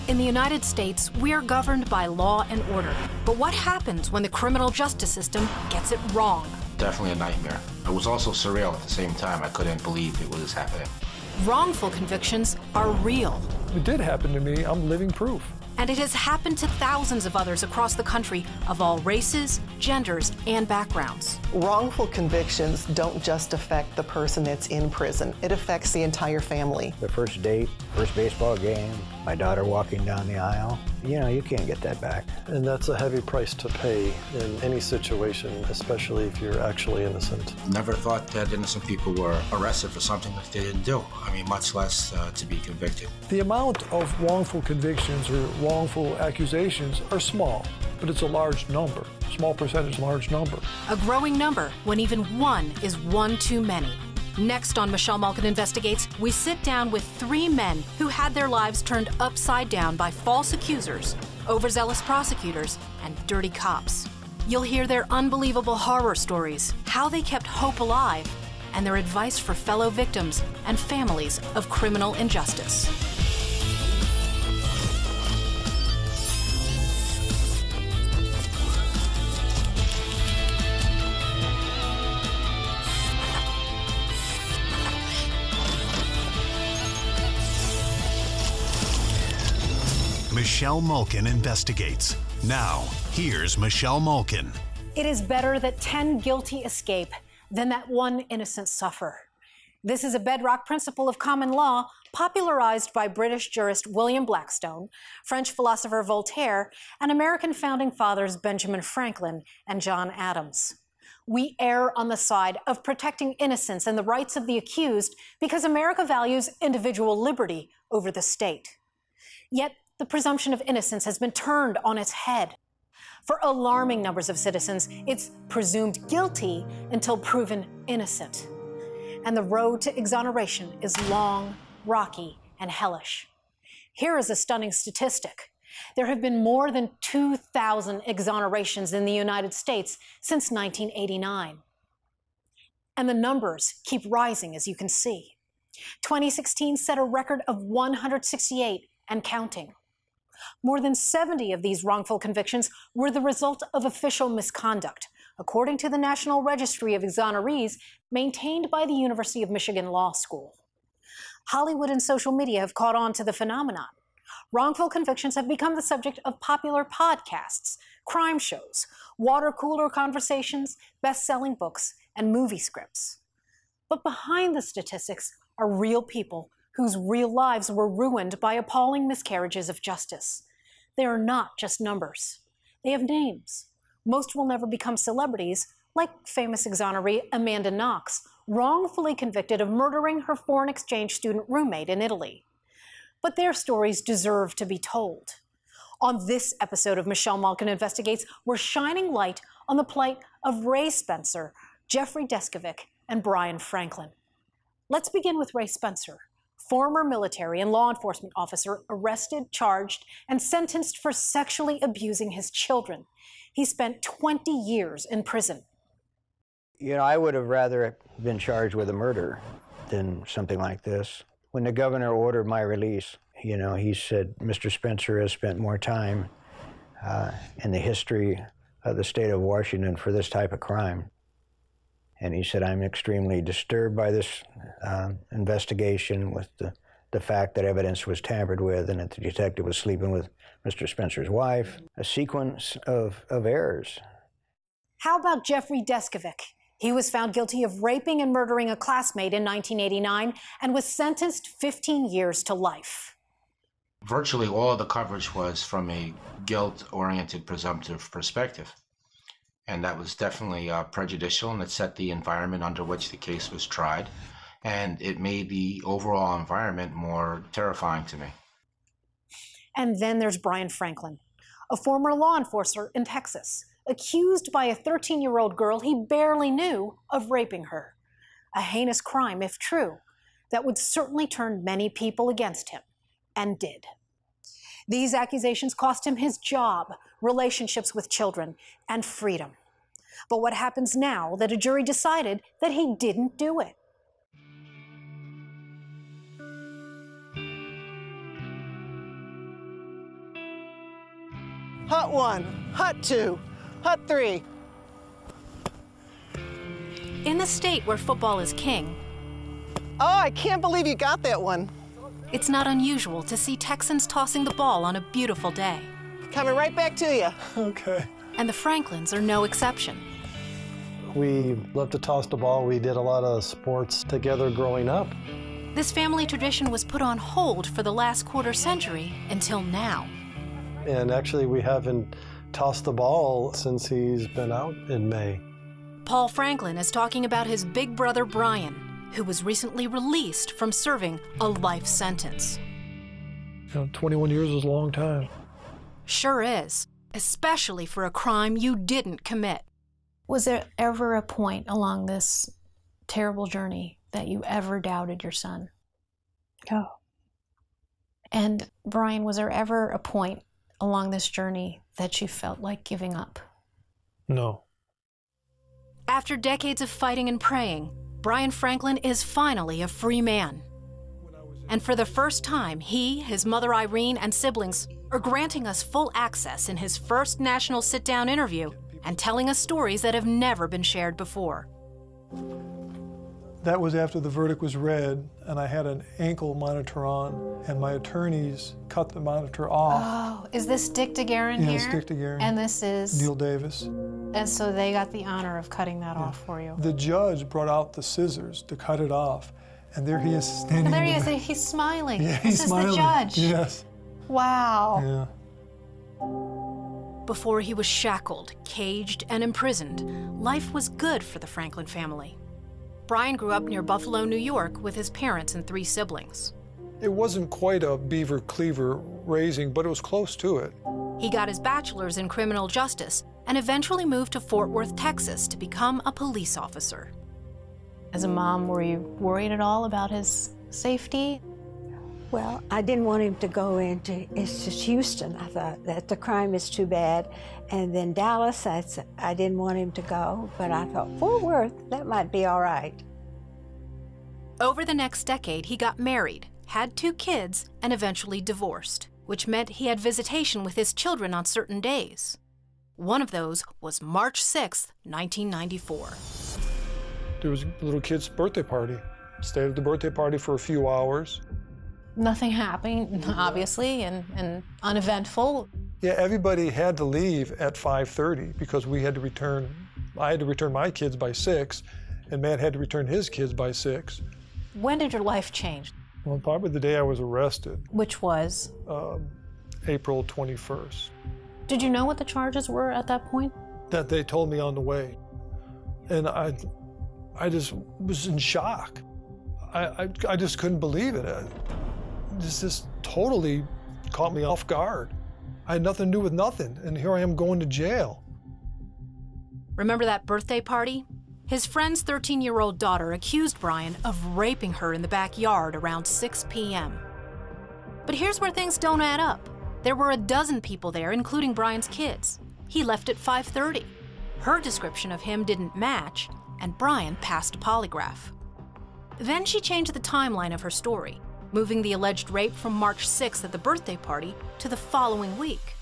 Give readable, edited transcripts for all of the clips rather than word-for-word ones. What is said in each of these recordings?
In the United States, we are governed by law and order. But what happens when the criminal justice system gets it wrong? Definitely a nightmare. It was also surreal at the same time. I couldn't believe it was happening. Wrongful convictions are real. It did happen to me. I'm living proof. And it has happened to thousands of others across the country of all races, genders, and backgrounds. Wrongful convictions don't just affect the person that's in prison. It affects the entire family. The first date, first baseball game, my daughter walking down the aisle. You know, you can't get that back. And that's a heavy price to pay in any situation, especially if you're actually innocent. Never thought that innocent people were arrested for something that they didn't do. I mean, much less to be convicted. The amount of wrongful convictions or wrongful accusations are small, but it's a large number. Small percentage, large number. A growing number when even one is one too many. Next on Malkin Investigates, we sit down with 3 men who had their lives turned upside down by false accusers, overzealous prosecutors, and dirty cops. You'll hear their unbelievable horror stories, how they kept hope alive, and their advice for fellow victims and families of criminal injustice. Malkin Investigates. Now, here's Malkin. It is better that 10 guilty escape than that one innocent suffer. This is a bedrock principle of common law popularized by British jurist William Blackstone, French philosopher Voltaire, and American founding fathers Benjamin Franklin and John Adams. We err on the side of protecting innocence and the rights of the accused because America values individual liberty over the state. Yet, the presumption of innocence has been turned on its head. For alarming numbers of citizens, it's presumed guilty until proven innocent. And the road to exoneration is long, rocky, and hellish. Here is a stunning statistic. There have been more than 2,000 exonerations in the United States since 1989. And the numbers keep rising, as you can see. 2016 set a record of 168 and counting. More than 70 of these wrongful convictions were the result of official misconduct, according to the National Registry of Exonerees maintained by the University of Michigan Law School. Hollywood and social media have caught on to the phenomenon. Wrongful convictions have become the subject of popular podcasts, crime shows, water cooler conversations, best-selling books, and movie scripts. But behind the statistics are real people whose real lives were ruined by appalling miscarriages of justice. They are not just numbers. They have names. Most will never become celebrities, like famous exoneree Amanda Knox, wrongfully convicted of murdering her foreign exchange student roommate in Italy. But their stories deserve to be told. On this episode of Malkin Investigates, we're shining light on the plight of Rey Spencer, Jeffrey Deskovic, and Brian Franklin. Let's begin with Rey Spencer, former military and law enforcement officer arrested, charged, and sentenced for sexually abusing his children. He spent 20 years in prison. You know, I would have rather been charged with a murder than something like this. When the governor ordered my release, you know, he said, Mr. Spencer has spent more time in the history of the state of Washington for this type of crime. And he said, I'm extremely disturbed by this investigation with the fact that evidence was tampered with and that the detective was sleeping with Mr. Spencer's wife. A sequence of errors. How about Jeffrey Deskovic? He was found guilty of raping and murdering a classmate in 1989 and was sentenced 15 years to life. Virtually all of the coverage was from a guilt-oriented presumptive perspective. And that was definitely prejudicial, and it set the environment under which the case was tried. And it made the overall environment more terrifying to me. And then there's Brian Franklin, a former law enforcer in Texas, accused by a 13-year-old girl he barely knew of raping her. A heinous crime, if true, that would certainly turn many people against him, and did. These accusations cost him his job, relationships with children, and freedom. But what happens now that a jury decided that he didn't do it? Hut 1, Hut 2, Hut 3. In the state where football is king, Oh, I can't believe you got that one. it's not unusual to see Texans tossing the ball on a beautiful day. Coming right back to you. Okay. And the Franklins are no exception. We love to toss the ball. We did a lot of sports together growing up. This family tradition was put on hold for the last quarter century until now. And actually, we haven't tossed the ball since he's been out in May. Paul Franklin is talking about his big brother Brian, who was recently released from serving a life sentence. 21 years is a long time. Sure is, especially for a crime you didn't commit. Was there ever a point along this terrible journey that you ever doubted your son? No. And Brian, was there ever a point along this journey that you felt like giving up? No. After decades of fighting and praying, Brian Franklin is finally a free man. And for the first time, he, his mother Irene, and siblings are granting us full access in his first national sit-down interview and telling us stories that have never been shared before. That was after the verdict was read, and I had an ankle monitor on, and my attorneys cut the monitor off. Oh, is this Dick DeGuerin here? Yes, Dick DeGuerin. And this is? Neil Davis. And so they got the honor of cutting that off for you. The judge brought out the scissors to cut it off, and there he is standing. And there he in is, the- he's smiling. Yeah, This he's is smiling. the judge. Yes. Wow. Yeah. Before he was shackled, caged, and imprisoned, life was good for the Franklin family. Brian grew up near Buffalo, New York, with his parents and 3 siblings. It wasn't quite a beaver cleaver raising, but it was close to it. He got his bachelor's in criminal justice and eventually moved to Fort Worth, Texas to become a police officer. As a mom, were you worried at all about his safety? Well, I didn't want him to go into, it's just Houston. I thought that the crime is too bad. And then Dallas, I didn't want him to go, but I thought Fort Worth, that might be all right. Over the next decade, he got married, had 2 kids, and eventually divorced, which meant he had visitation with his children on certain days. One of those was March 6th, 1994. There was a little kid's birthday party. Stayed at the birthday party for a few hours. Nothing happening, obviously, and uneventful. Yeah, everybody had to leave at 5:30 because we had to return. I had to return my kids by 6, and Matt had to return his kids by 6. When did your life change? Well, probably the day I was arrested, Which was? April 21st. Did you know what the charges were at that point? That they told me on the way, and I just was in shock. I just couldn't believe it. This just totally caught me off guard. I had nothing to do with nothing, and here I am going to jail. Remember that birthday party? His friend's 13-year-old daughter accused Brian of raping her in the backyard around 6 p.m. But here's where things don't add up. There were a dozen people there, including Brian's kids. He left at 5:30. Her description of him didn't match, and Brian passed a polygraph. Then she changed the timeline of her story, moving the alleged rape from March 6th at the birthday party to the following week.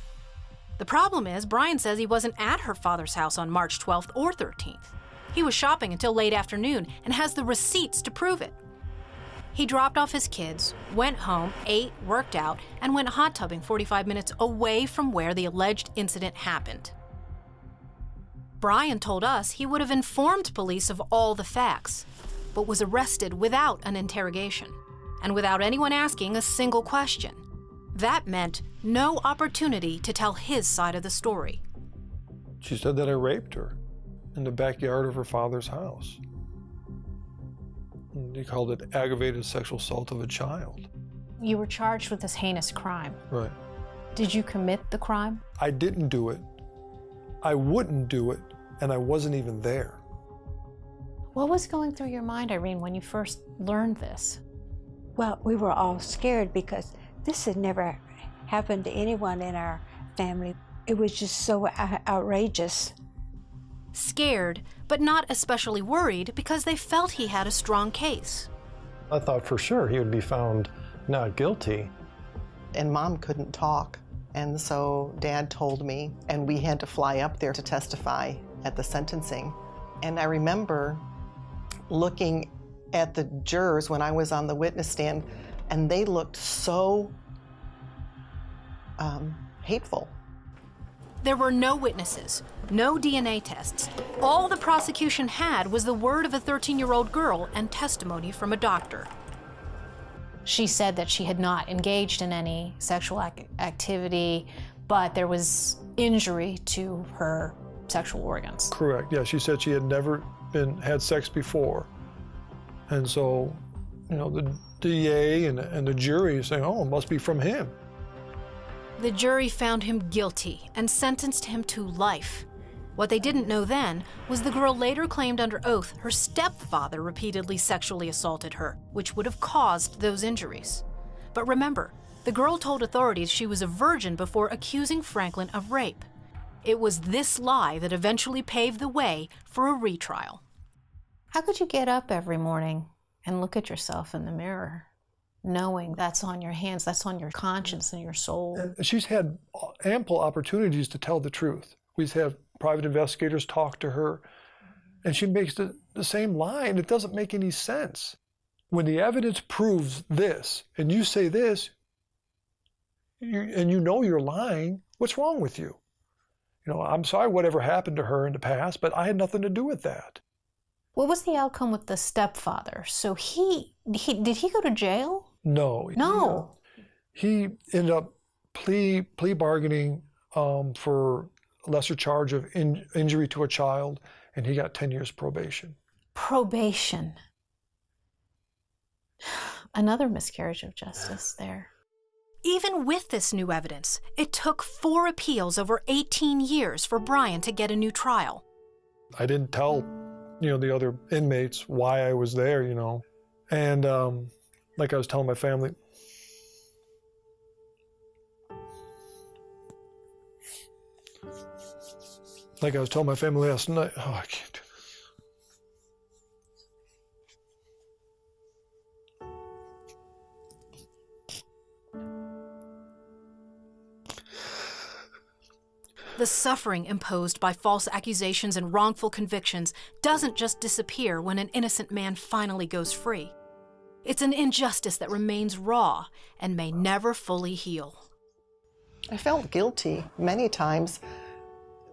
The problem is, Brian says he wasn't at her father's house on March 12th or 13th. He was shopping until late afternoon and has the receipts to prove it. He dropped off his kids, went home, ate, worked out, and went hot tubbing 45 minutes away from where the alleged incident happened. Brian told us he would have informed police of all the facts, but was arrested without an interrogation and without anyone asking a single question. That meant no opportunity to tell his side of the story. She said that I raped her in the backyard of her father's house. And he called it aggravated sexual assault of a child. You were charged with this heinous crime. Right. Did you commit the crime? I didn't do it. I wouldn't do it, and I wasn't even there. What was going through your mind, Irene, when you first learned this? Well, we were all scared because this had never happened to anyone in our family. It was just so outrageous. Scared, but not especially worried because they felt he had a strong case. I thought for sure he would be found not guilty. And Mom couldn't talk. And so Dad told me, and we had to fly up there to testify at the sentencing. And I remember looking at the jurors when I was on the witness stand, and they looked so hateful. There were no witnesses, no DNA tests. All the prosecution had was the word of a 13-year-old girl and testimony from a doctor. She said that she had not engaged in any sexual activity, but there was injury to her sexual organs. Correct, yeah, she said she had never had sex before. And so, the DA and the jury is saying, oh, it must be from him. The jury found him guilty and sentenced him to life. What they didn't know then was the girl later claimed under oath her stepfather repeatedly sexually assaulted her, which would have caused those injuries. But remember, the girl told authorities she was a virgin before accusing Franklin of rape. It was this lie that eventually paved the way for a retrial. How could you get up every morning and look at yourself in the mirror, knowing that's on your hands, that's on your conscience and your soul? And she's had ample opportunities to tell the truth. We've had private investigators talk to her, and she makes the same lie, and it doesn't make any sense. When the evidence proves this, and you say this, and you know you're lying, what's wrong with you? I'm sorry whatever happened to her in the past, but I had nothing to do with that. What was the outcome with the stepfather? So did he go to jail? No. No. He ended up plea bargaining for a lesser charge of injury to a child, and he got 10 years probation. Probation. Another miscarriage of justice there. Even with this new evidence, it took 4 appeals over 18 years for Brian to get a new trial. I didn't tell, the other inmates why I was there, And like I was telling my family, last night, oh, I can't do this. The suffering imposed by false accusations and wrongful convictions doesn't just disappear when an innocent man finally goes free. It's an injustice that remains raw and may never fully heal. I felt guilty many times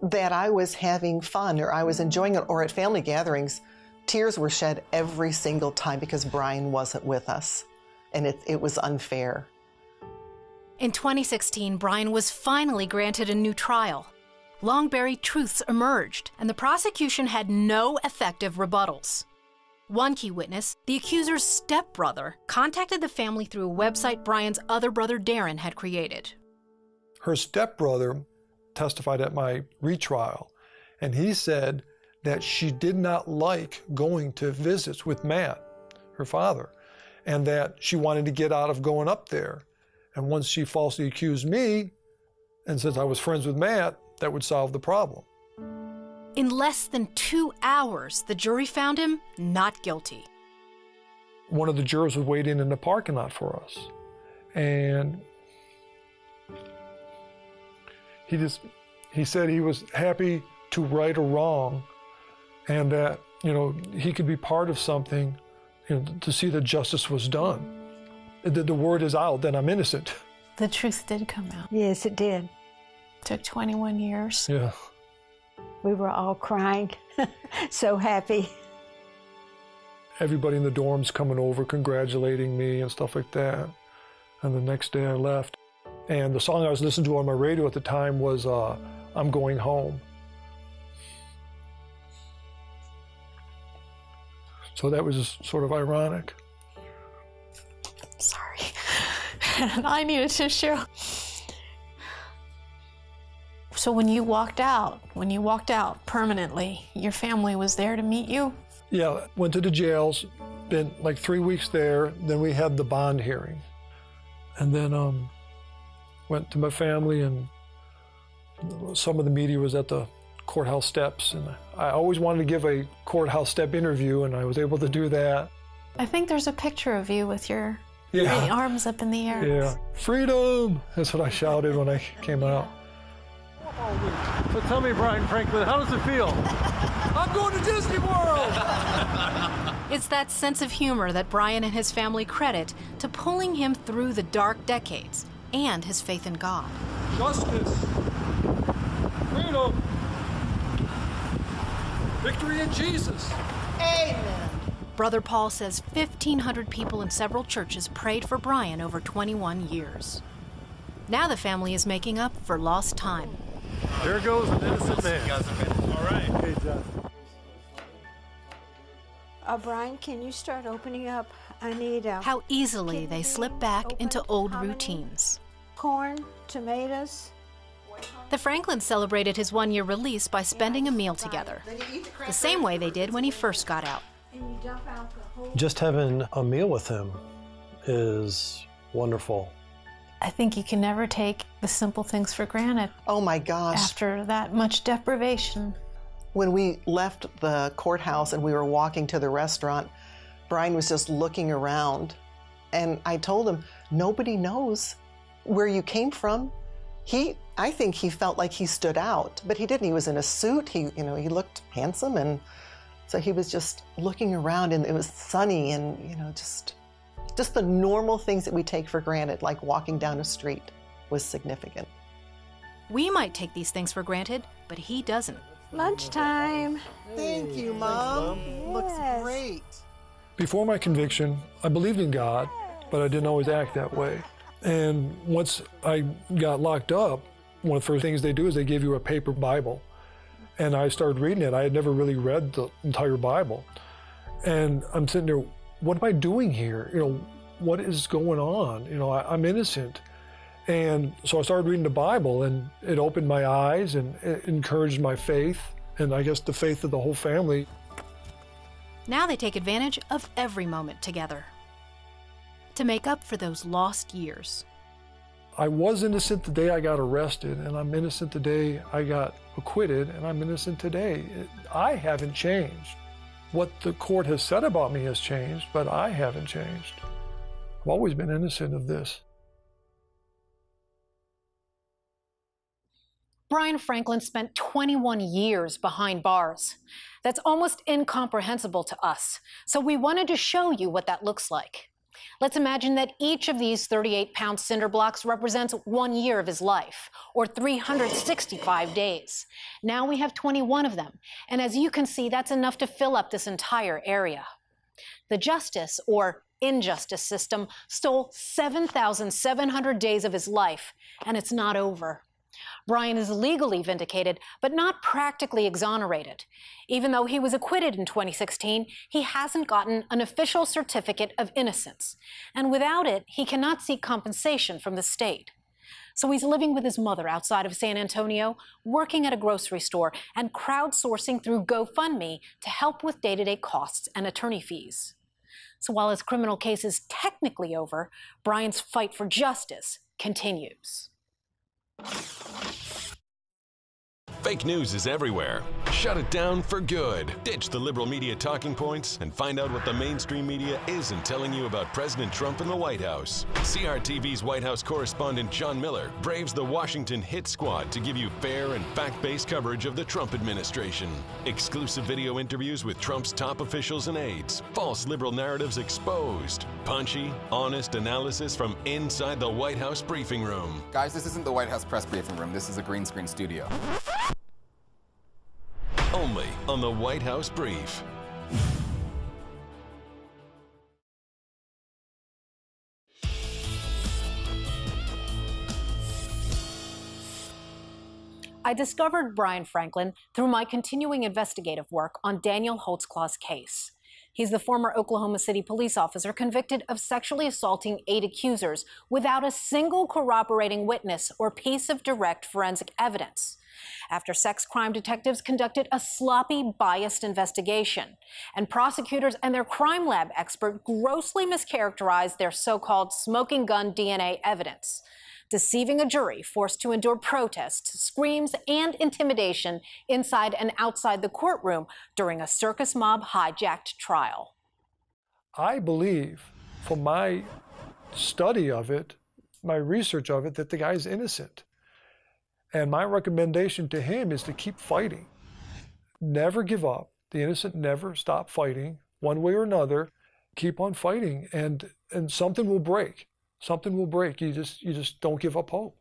that I was having fun or I was enjoying it, or at family gatherings, tears were shed every single time because Brian wasn't with us, and it was unfair. In 2016, Brian was finally granted a new trial. Long-buried truths emerged, and the prosecution had no effective rebuttals. One key witness, the accuser's stepbrother, contacted the family through a website Brian's other brother Darren had created. Her stepbrother testified at my retrial, and he said that she did not like going to visits with Matt, her father, and that she wanted to get out of going up there. And once she falsely accused me, and since I was friends with Matt, that would solve the problem. In less than 2 hours, the jury found him not guilty. One of the jurors was waiting in the parking lot for us, and he said he was happy to right a wrong, and that he could be part of something, to see that justice was done. The word is out that I'm innocent. The truth did come out. Yes, it did. Took 21 years. Yeah. We were all crying, so happy. Everybody in the dorms coming over, congratulating me and stuff like that. And the next day I left. And the song I was listening to on my radio at the time was I'm Going Home. So that was just sort of ironic. Sorry. I need a tissue. So when you walked out permanently, your family was there to meet you? Yeah, went to the jails, been like 3 weeks there, then we had the bond hearing. And then went to my family, and some of the media was at the courthouse steps, and I always wanted to give a courthouse step interview, and I was able to do that. I think there's a picture of you with your Yeah. The arms up in the air. Yeah. Freedom! That's what I shouted when I came out. So tell me, Brian Franklin, how does it feel? I'm going to Disney World! It's that sense of humor that Brian and his family credit to pulling him through the dark decades and his faith in God. Justice! Freedom! Victory in Jesus! Amen. Brother Paul says 1,500 people in several churches prayed for Brian over 21 years. Now the family is making up for lost time. There goes an innocent man. All right. Hey, Jeff. Brian, can you start opening up? I need How easily they slip back into old routines. corn, tomatoes. The Franklins celebrated his one-year release by spending a meal together, the same way they did when he first got out. And you dump out the whole. Just having a meal with him is wonderful. I think you can never take the simple things for granted Oh my gosh. after that much deprivation. When we left the courthouse and we were walking to the restaurant, Brian was just looking around. And I told him, nobody knows where you came from. I think he felt like he stood out, but he didn't. He was in a suit. He looked handsome. And so he was just looking around, and it was sunny, and, just the normal things that we take for granted, like walking down a street, was significant. We might take these things for granted, but he doesn't. Lunchtime. Thank you, Mom. Looks Yes. great. Before my conviction, I believed in God, but I didn't always act that way. And once I got locked up, one of the first things they do is they give you a paper Bible. And I started reading it. I had never really read the entire Bible. And I'm sitting there, what am I doing here? What is going on? I'm innocent. And so I started reading the Bible, and it opened my eyes and it encouraged my faith, and I guess the faith of the whole family. Now they take advantage of every moment together to make up for those lost years. I was innocent the day I got arrested, and I'm innocent the day I got acquitted, and I'm innocent today. I haven't changed. What the court has said about me has changed, but I haven't changed. I've always been innocent of this. Brian Franklin spent 21 years behind bars. That's almost incomprehensible to us, so we wanted to show you what that looks like. Let's imagine that each of these 38-pound cinder blocks represents 1 year of his life, or 365 days. Now we have 21 of them, and as you can see, that's enough to fill up this entire area. The justice, or injustice system, stole 7,700 days of his life, and it's not over. Brian is legally vindicated, but not practically exonerated. Even though he was acquitted in 2016, he hasn't gotten an official certificate of innocence. And without it, he cannot seek compensation from the state. So he's living with his mother outside of San Antonio, working at a grocery store, and crowdsourcing through GoFundMe to help with day-to-day costs and attorney fees. So while his criminal case is technically over, Brian's fight for justice continues. Fake news is everywhere. Shut it down for good. Ditch the liberal media talking points and find out what the mainstream media isn't telling you about President Trump and the White House. CRTV's White House correspondent John Miller braves the Washington hit squad to give you fair and fact-based coverage of the Trump administration. Exclusive video interviews with Trump's top officials and aides. False liberal narratives exposed. Punchy, honest analysis from inside the White House briefing room. Guys, this isn't the White House press briefing room. This is a green screen studio. Only on the White House Brief. I discovered Brian Franklin through my continuing investigative work on Danielle Holtzclaw's case. He's the former Oklahoma City police officer convicted of sexually assaulting 8 accusers without a single corroborating witness or piece of direct forensic evidence. After sex crime detectives conducted a sloppy, biased investigation, and prosecutors and their crime lab expert grossly mischaracterized their so-called smoking gun DNA evidence, deceiving a jury forced to endure protests, screams, and intimidation inside and outside the courtroom during a circus mob hijacked trial. I believe, from my study of it, my research of it, that the guy's innocent. And my recommendation to him is to keep fighting. Never give up. The innocent never stop fighting, one way or another. Keep on fighting, and something will break. Something will break. You just don't give up hope.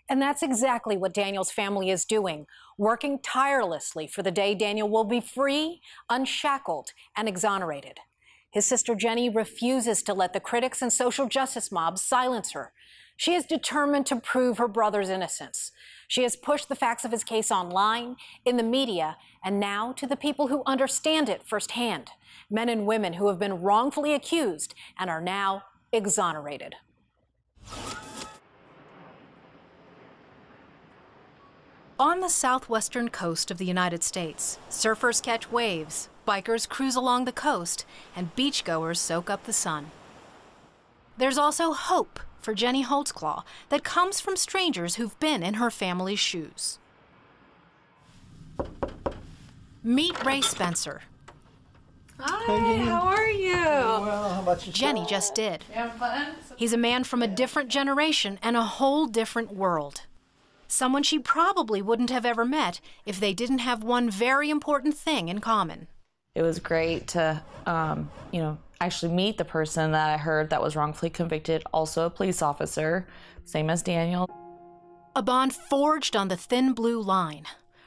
And that's exactly what Daniel's family is doing, working tirelessly for the day Daniel will be free, unshackled, and exonerated. His sister Jenny refuses to let the critics and social justice mobs silence her. She is determined to prove her brother's innocence. She has pushed the facts of his case online, in the media, and now to the people who understand it firsthand, men and women who have been wrongfully accused and are now exonerated. On the southwestern coast of the United States, surfers catch waves, bikers cruise along the coast, and beachgoers soak up the sun. There's also hope for Jenny Holtzclaw that comes from strangers who've been in her family's shoes. Meet Rey Spencer. Hi, how are you? Well, how about you? Jenny just did. You having fun? He's a man from a different generation and a whole different world. Someone she probably wouldn't have ever met if they didn't have one very important thing in common. It was great to, actually meet the person that I heard that was wrongfully convicted, also a police officer, same as Daniel. A bond forged on the thin blue line.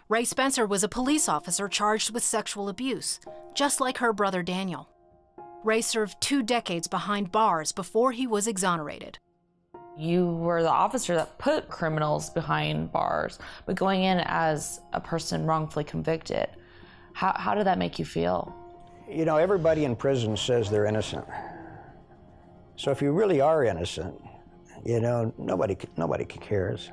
Rey Spencer was a police officer charged with sexual abuse, just like her brother Daniel. Rey served 2 decades behind bars before he was exonerated. You were the officer that put criminals behind bars, but going in as a person wrongfully convicted, how did that make you feel? You know, everybody in prison says they're innocent. So if you really are innocent, nobody cares.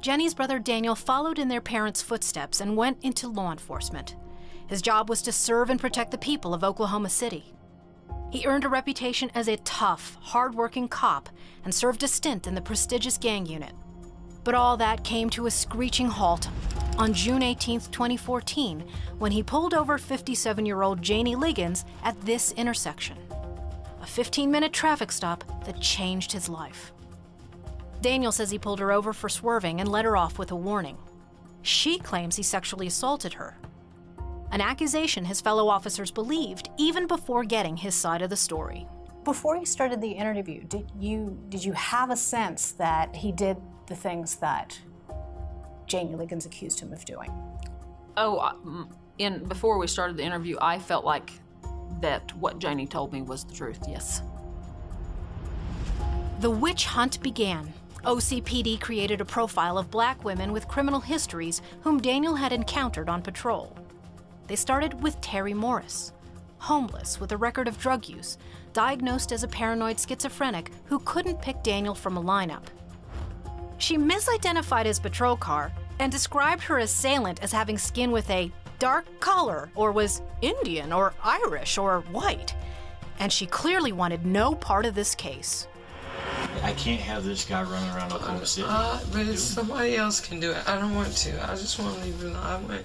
Jenny's brother Daniel followed in their parents' footsteps and went into law enforcement. His job was to serve and protect the people of Oklahoma City. He earned a reputation as a tough, hard-working cop and served a stint in the prestigious gang unit. But all that came to a screeching halt on June 18, 2014, when he pulled over 57-year-old Janie Liggins at this intersection. A 15-minute traffic stop that changed his life. Daniel says he pulled her over for swerving and let her off with a warning. She claims he sexually assaulted her. An accusation his fellow officers believed even before getting his side of the story. Before you started the interview, did you have a sense that he did the things that Janie Liggins accused him of doing? Before we started the interview, I felt like that what Janie told me was the truth, yes. The witch hunt began. OCPD created a profile of Black women with criminal histories whom Daniel had encountered on patrol. They started with Terry Morris, homeless with a record of drug use, diagnosed as a paranoid schizophrenic who couldn't pick Daniel from a lineup. She misidentified his patrol car and described her assailant as having skin with a dark color, or was Indian or Irish or white. And she clearly wanted no part of this case. I can't have this guy running around Oklahoma City. But somebody else can do it. I don't want to. I just want to leave it alone.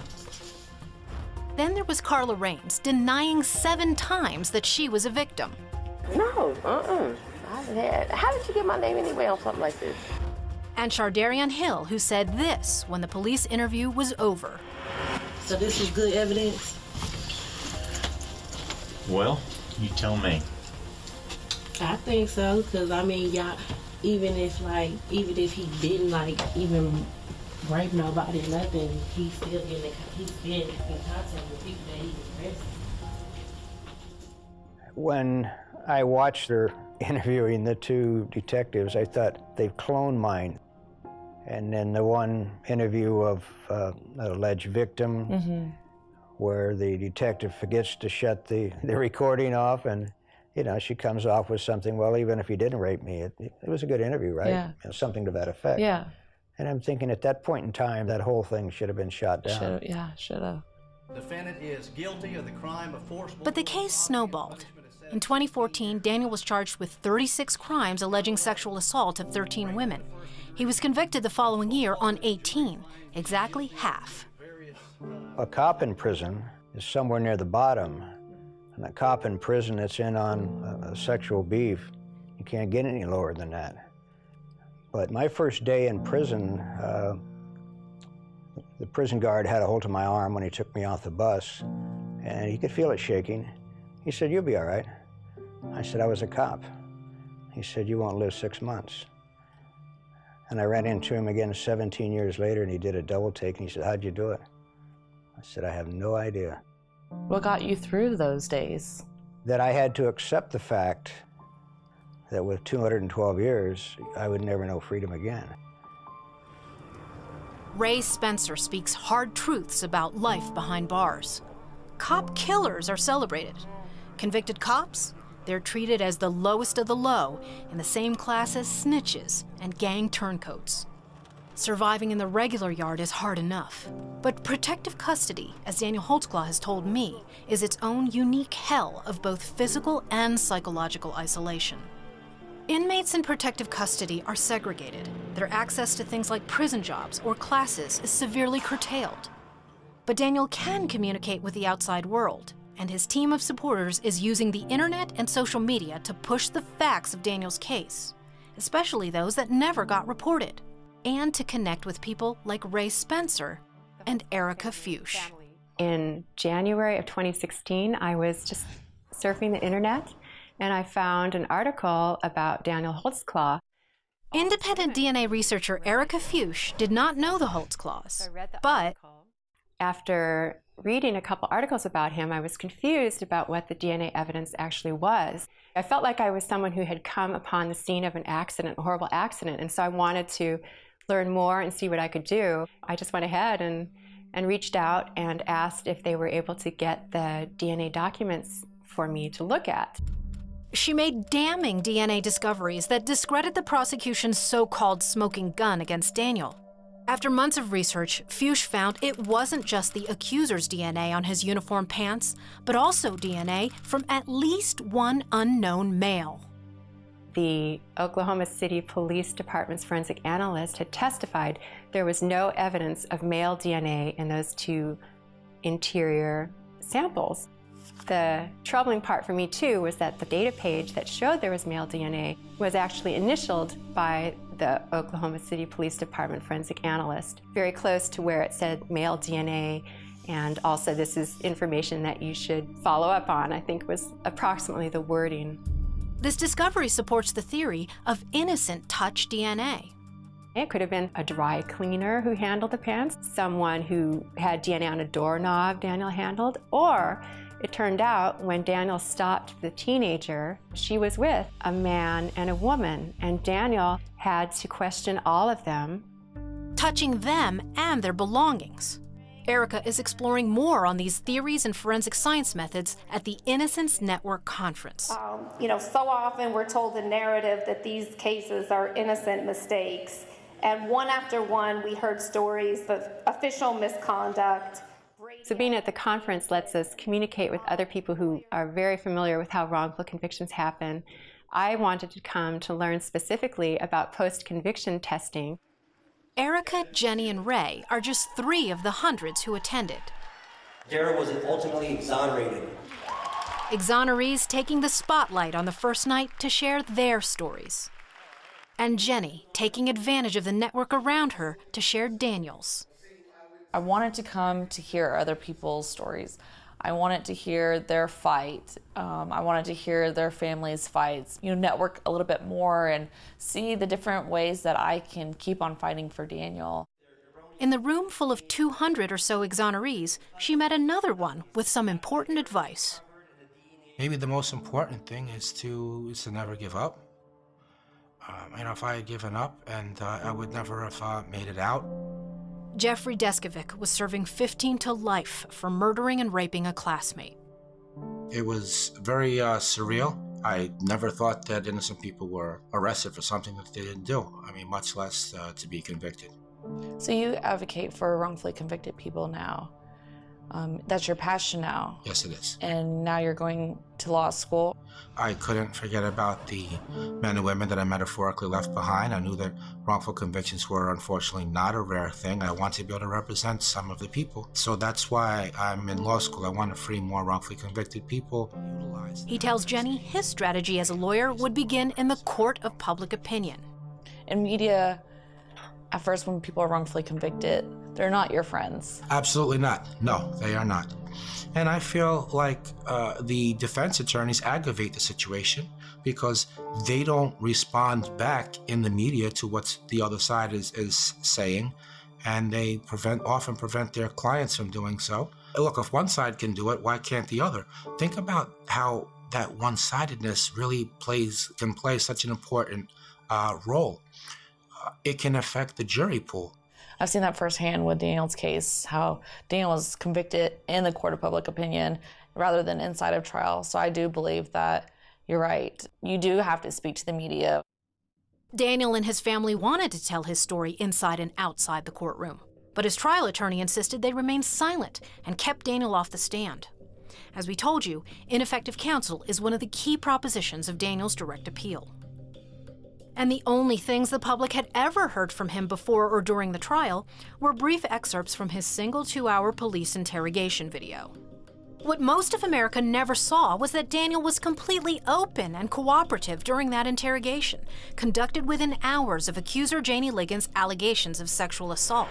Then there was Carla Raines, denying 7 times that she was a victim. No, how did you get my name anyway on something like this? And Shardarian Hill, who said this when the police interview was over. So this is good evidence? Well, you tell me. I think so, because y'all, even if he didn't even rape nobody or nothing, he's been in contact with people that he was arrested. When I watched her interviewing the 2 detectives, I thought they've cloned mine. And then the one interview of an alleged victim, where the detective forgets to shut the recording off, and she comes off with something, well, even if he didn't rape me, it was a good interview, right? Yeah. Something to that effect. Yeah. And I'm thinking at that point in time, that whole thing should have been shot down. Should have. Defendant is guilty of the crime of forcible... But the case snowballed. In 2014, Daniel was charged with 36 crimes alleging sexual assault of 13 women. He was convicted the following year on 18, exactly half. A cop in prison is somewhere near the bottom, and a cop in prison that's in on a sexual beef, You can't get any lower than that. But my first day in prison, the prison guard had a hold of my arm when he took me off the bus, and he could feel it shaking. He said, "You'll be all right." I said, "I was a cop." He said, "You won't live 6 months." And I ran into him again 17 years later, and he did a double take, and he said, "How'd you do it?" I said, "I have no idea." What got you through those days? That I had to accept the fact that with 212 years, I would never know freedom again. Rey Spencer speaks hard truths about life behind bars. Cop killers are celebrated. Convicted cops, they're treated as the lowest of the low, in the same class as snitches and gang turncoats. Surviving in the regular yard is hard enough. But protective custody, as Danielle Holtzclaw has told me, is its own unique hell of both physical and psychological isolation. Inmates in protective custody are segregated. Their access to things like prison jobs or classes is severely curtailed. But Daniel can communicate with the outside world, and his team of supporters is using the internet and social media to push the facts of Daniel's case, especially those that never got reported, and to connect with people like Rey Spencer and Eric Fuchs. In January of 2016, I was just surfing the internet, and I found an article about Danielle Holtzclaw. Independent DNA researcher Eric Fuchs did not know the Holtzclaws, but after reading a couple articles about him, I was confused about what the DNA evidence actually was. I felt like I was someone who had come upon the scene of an accident, a horrible accident, and so I wanted to learn more and see what I could do. I just went ahead and reached out and asked if they were able to get the DNA documents for me to look at. She made damning DNA discoveries that discredit the prosecution's so-called smoking gun against Daniel. After months of research, Fuchs found it wasn't just the accuser's DNA on his uniform pants, but also DNA from at least one unknown male. The Oklahoma City Police Department's forensic analyst had testified there was no evidence of male DNA in those two interior samples. The troubling part for me, too, was that the data page that showed there was male DNA was actually initialed by the Oklahoma City Police Department forensic analyst, very close to where it said male DNA, and also this is information that you should follow up on, I think was approximately the wording. This discovery supports the theory of innocent touch DNA. It could have been a dry cleaner who handled the pants, someone who had DNA on a doorknob Daniel handled, or it turned out when Daniel stopped the teenager, she was with a man and a woman, and Daniel had to question all of them, touching them and their belongings. Erica is exploring more on these theories and forensic science methods at the Innocence Network conference. So often we're told the narrative that these cases are innocent mistakes. And one after one, we heard stories of official misconduct. So being at the conference lets us communicate with other people who are very familiar with how wrongful convictions happen. I wanted to come to learn specifically about post-conviction testing. Erica, Jenny, and Rey are just 3 of the hundreds who attended. Darrell was ultimately exonerated. Exonerees taking the spotlight on the first night to share their stories. And Jenny taking advantage of the network around her to share Daniel's. I wanted to come to hear other people's stories. I wanted to hear their fight. I wanted to hear their families' fights. Network a little bit more and see the different ways that I can keep on fighting for Daniel. In the room full of 200 or so exonerees, she met another one with some important advice. Maybe the most important thing is to never give up. If I had given up, and I would never have made it out. Jeffrey Deskovic was serving 15 to life for murdering and raping a classmate. It was very surreal. I never thought that innocent people were arrested for something that they didn't do. Much less to be convicted. So you advocate for wrongfully convicted people now. That's your passion now. Yes, it is. And now you're going to law school. I couldn't forget about the men and women that I metaphorically left behind. I knew that wrongful convictions were unfortunately not a rare thing. I wanted to be able to represent some of the people. So that's why I'm in law school. I want to free more wrongfully convicted people. He tells Jenny his strategy as a lawyer would begin in the court of public opinion. In media, at first when people are wrongfully convicted, they're not your friends. Absolutely not. No, they are not. And I feel like the defense attorneys aggravate the situation because they don't respond back in the media to what the other side is saying, and they often prevent their clients from doing so. Look, if one side can do it, why can't the other? Think about how that one-sidedness really can play such an important role. It can affect the jury pool. I've seen that firsthand with Danielle's case, how Danielle was convicted in the court of public opinion rather than inside of trial. So I do believe that you're right. You do have to speak to the media. Daniel and his family wanted to tell his story inside and outside the courtroom, but his trial attorney insisted they remain silent and kept Daniel off the stand. As we told you, ineffective counsel is one of the key propositions of Daniel's direct appeal. And the only things the public had ever heard from him before or during the trial were brief excerpts from his single 2-hour police interrogation video. What most of America never saw was that Daniel was completely open and cooperative during that interrogation, conducted within hours of accuser Janie Ligon's allegations of sexual assault.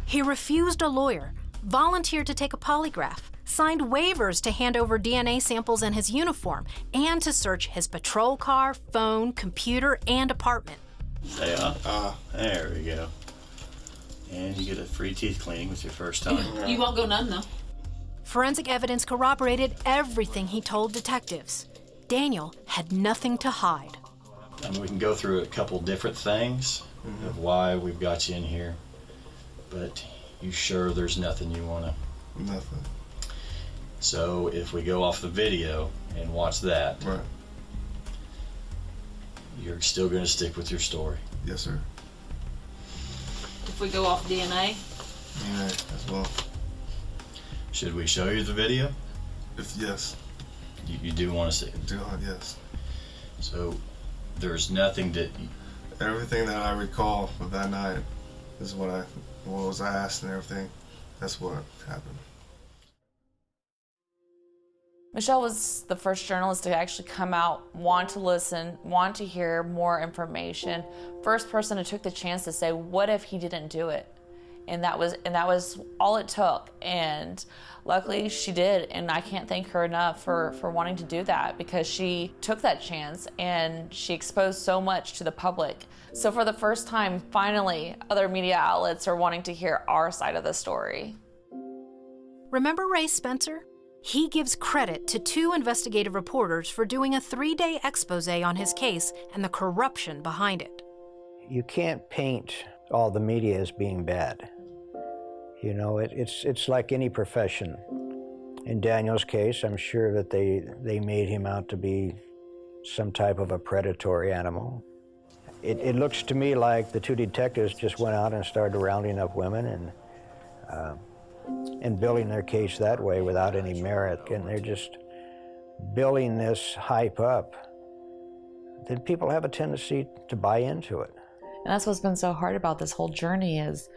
He refused a lawyer, volunteered to take a polygraph, signed waivers to hand over DNA samples in his uniform, and to search his patrol car, phone, computer, and apartment. Stay up. There we go. And you get a free teeth cleaning with your first time. You won't go none, though. Forensic evidence corroborated everything he told detectives. Daniel had nothing to hide. I mean, we can go through a couple different things of why we've got you in here, but you sure there's nothing you want to? Nothing. So if we go off the video and watch that, right, you're still going to stick with your story? Yes, sir. If we go off DNA? DNA as well. Should we show you the video? Yes. You do want to see it? Yes. So there's nothing that... Everything that I recall of that night is what was asked and everything. That's what happened. Michelle was the first journalist to actually come out, want to listen, want to hear more information. First person who took the chance to say, what if he didn't do it? And that was all it took. And luckily she did. And I can't thank her enough for wanting to do that, because she took that chance and she exposed so much to the public. So for the first time, finally, other media outlets are wanting to hear our side of the story. Remember Rey Spencer? He gives credit to 2 investigative reporters for doing a 3-day expose on his case and the corruption behind it. You can't paint all the media as being bad. You know, it's like any profession. In Daniel's case, I'm sure that they made him out to be some type of a predatory animal. It looks to me like the 2 detectives just went out and started rounding up women and building their case that way without any merit, and they're just building this hype up. Then people have a tendency to buy into it. And that's what's been so hard about this whole journey, is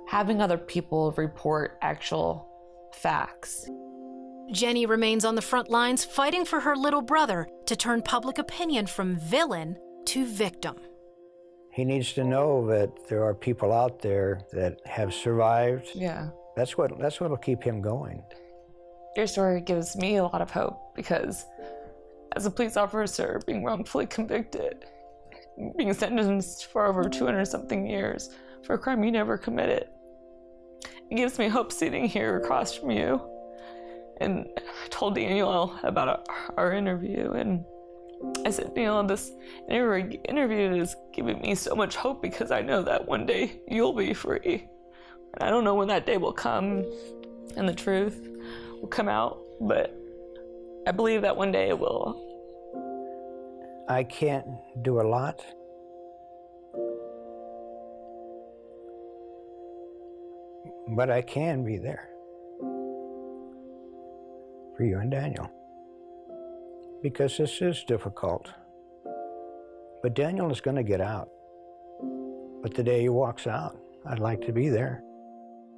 having other people report actual facts. Jenny remains on the front lines fighting for her little brother to turn public opinion from villain to victim. He needs to know that there are people out there that have survived. Yeah. That's what'll keep him going. Your story gives me a lot of hope, because as a police officer being wrongfully convicted, being sentenced for over 200-something years for a crime you never committed, it gives me hope sitting here across from you. And I told Danielle about our interview, and I said, Danielle, this interview is giving me so much hope, because I know that one day you'll be free. And I don't know when that day will come and the truth will come out, but I believe that one day it will. I can't do a lot. But I can be there for you and Daniel. Because this is difficult. But Daniel is going to get out. But the day he walks out, I'd like to be there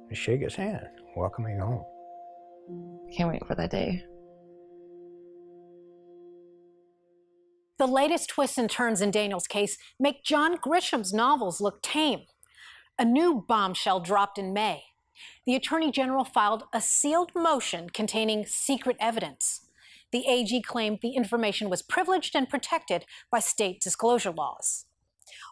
and shake his hand, welcome him home. Can't wait for that day. The latest twists and turns in Daniel's case make John Grisham's novels look tame. A new bombshell dropped in May. The Attorney General filed a sealed motion containing secret evidence. The AG claimed the information was privileged and protected by state disclosure laws.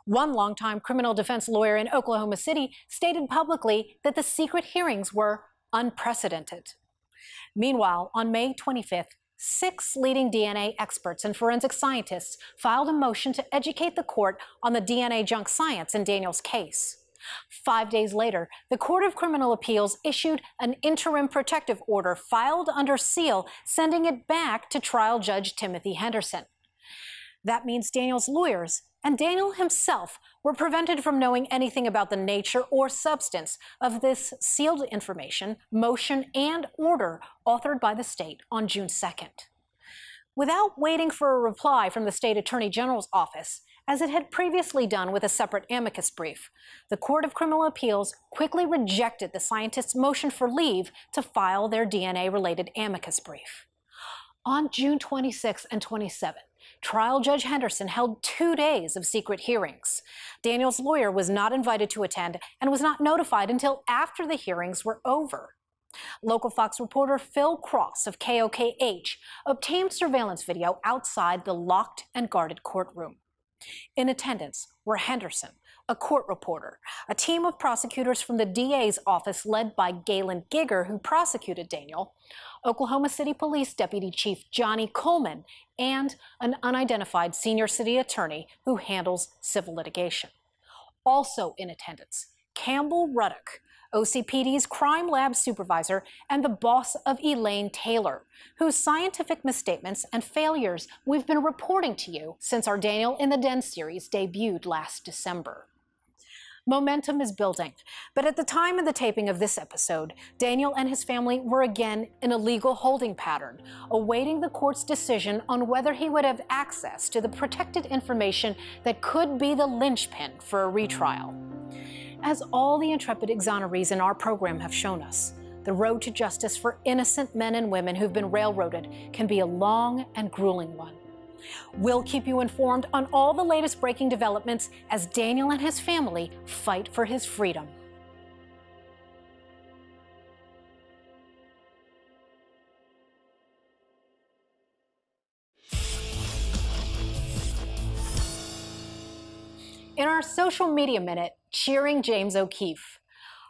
One longtime criminal defense lawyer in Oklahoma City stated publicly that the secret hearings were unprecedented. Meanwhile, on May 25th, 6 leading DNA experts and forensic scientists filed a motion to educate the court on the DNA junk science in Daniel's case. 5 days later, the Court of Criminal Appeals issued an interim protective order filed under seal, sending it back to trial judge Timothy Henderson. That means Daniel's lawyers and Daniel himself were prevented from knowing anything about the nature or substance of this sealed information, motion, and order authored by the state on June 2nd. Without waiting for a reply from the state attorney general's office, as it had previously done with a separate amicus brief, the Court of Criminal Appeals quickly rejected the scientists' motion for leave to file their DNA-related amicus brief. On June 26 and 27, trial judge Henderson held 2 days of secret hearings. Daniel's lawyer was not invited to attend and was not notified until after the hearings were over. Local Fox reporter Phil Cross of KOKH obtained surveillance video outside the locked and guarded courtroom. In attendance were Henderson, a court reporter, a team of prosecutors from the DA's office led by Galen Giger, who prosecuted Daniel, Oklahoma City Police Deputy Chief Johnny Coleman, and an unidentified senior city attorney who handles civil litigation. Also in attendance, Campbell Ruddock, OCPD's crime lab supervisor and the boss of Elaine Taylor, whose scientific misstatements and failures we've been reporting to you since our Daniel in the Den series debuted last December. Momentum is building, but at the time of the taping of this episode, Daniel and his family were again in a legal holding pattern, awaiting the court's decision on whether he would have access to the protected information that could be the linchpin for a retrial. As all the intrepid exonerees in our program have shown us, the road to justice for innocent men and women who've been railroaded can be a long and grueling one. We'll keep you informed on all the latest breaking developments as Daniel and his family fight for his freedom. In our social media minute, cheering James O'Keefe.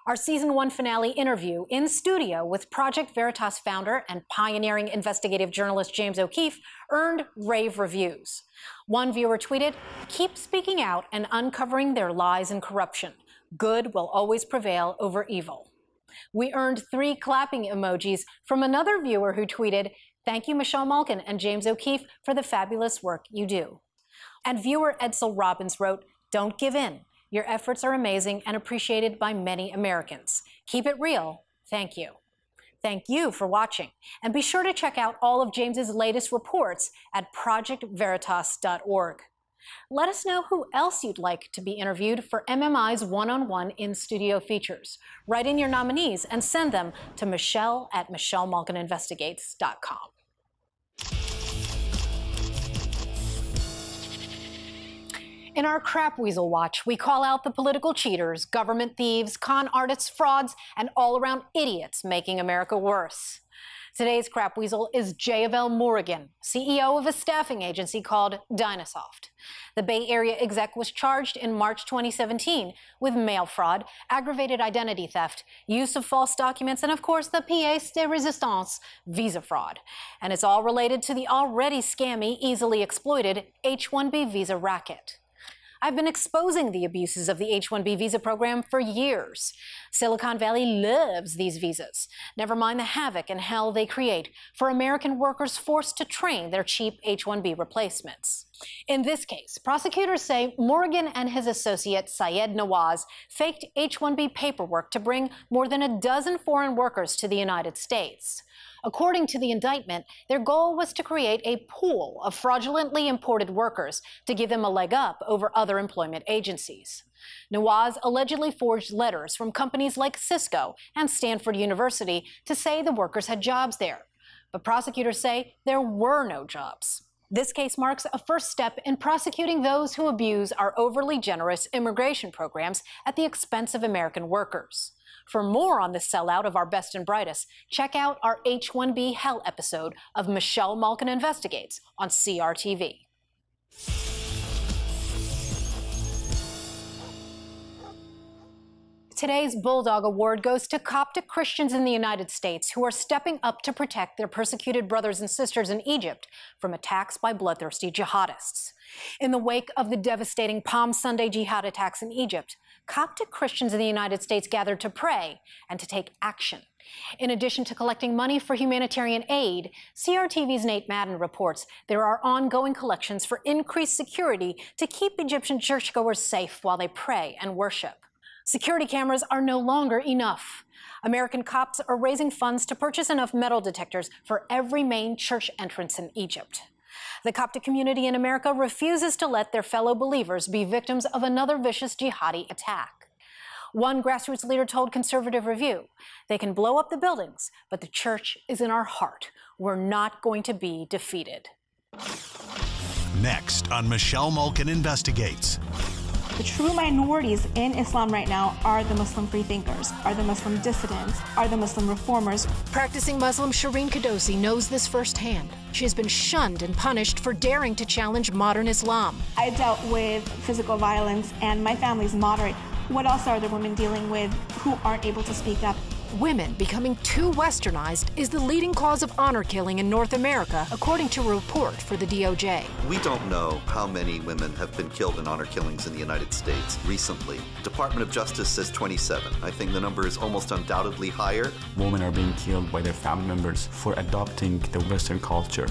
Our season 1 finale interview in studio with Project Veritas founder and pioneering investigative journalist James O'Keefe earned rave reviews. One viewer tweeted, "Keep speaking out and uncovering their lies and corruption. Good will always prevail over evil." We earned 3 clapping emojis from another viewer who tweeted, "Thank you, Michelle Malkin and James O'Keefe, for the fabulous work you do." And viewer Edsel Robbins wrote, "Don't give in. Your efforts are amazing and appreciated by many Americans. Keep it real. Thank you." Thank you for watching. And be sure to check out all of James's latest reports at projectveritas.org. Let us know who else you'd like to be interviewed for MMI's one-on-one in-studio features. Write in your nominees and send them to michelle@michellemalkininvestigates.com. In our Crap Weasel Watch, we call out the political cheaters, government thieves, con artists, frauds, and all-around idiots making America worse. Today's Crap Weasel is Jayavel Morrigan, CEO of a staffing agency called Dynasoft. The Bay Area exec was charged in March 2017 with mail fraud, aggravated identity theft, use of false documents, and of course the pièce de résistance, visa fraud. And it's all related to the already scammy, easily exploited H-1B visa racket. I've been exposing the abuses of the H-1B visa program for years. Silicon Valley loves these visas. Never mind the havoc and hell they create for American workers forced to train their cheap H-1B replacements. In this case, prosecutors say Morrigan and his associate Syed Nawaz faked H-1B paperwork to bring more than a dozen foreign workers to the United States. According to the indictment, their goal was to create a pool of fraudulently imported workers to give them a leg up over other employment agencies. Nawaz allegedly forged letters from companies like Cisco and Stanford University to say the workers had jobs there. But prosecutors say there were no jobs. This case marks a first step in prosecuting those who abuse our overly generous immigration programs at the expense of American workers. For more on the sellout of our best and brightest, check out our H-1B Hell episode of Malkin Investigates on CRTV. Today's Bulldog Award goes to Coptic Christians in the United States who are stepping up to protect their persecuted brothers and sisters in Egypt from attacks by bloodthirsty jihadists. In the wake of the devastating Palm Sunday jihad attacks in Egypt, Coptic Christians in the United States gathered to pray and to take action. In addition to collecting money for humanitarian aid, CRTV's Nate Madden reports there are ongoing collections for increased security to keep Egyptian churchgoers safe while they pray and worship. Security cameras are no longer enough. American Copts are raising funds to purchase enough metal detectors for every main church entrance in Egypt. The Coptic community in America refuses to let their fellow believers be victims of another vicious jihadi attack. One grassroots leader told Conservative Review, "They can blow up the buildings, but the church is in our heart. We're not going to be defeated." Next on Malkin Investigates. The true minorities in Islam right now are the Muslim freethinkers, are the Muslim dissidents, are the Muslim reformers. Practicing Muslim Shireen Qadosi knows this firsthand. She has been shunned and punished for daring to challenge modern Islam. I dealt with physical violence and my family's moderate. What else are the women dealing with who aren't able to speak up? Women becoming too westernized is the leading cause of honor killing in North America, according to a report for the DOJ. We don't know how many women have been killed in honor killings in the United States recently. Department of Justice says 27. I think the number is almost undoubtedly higher. Women are being killed by their family members for adopting the Western culture.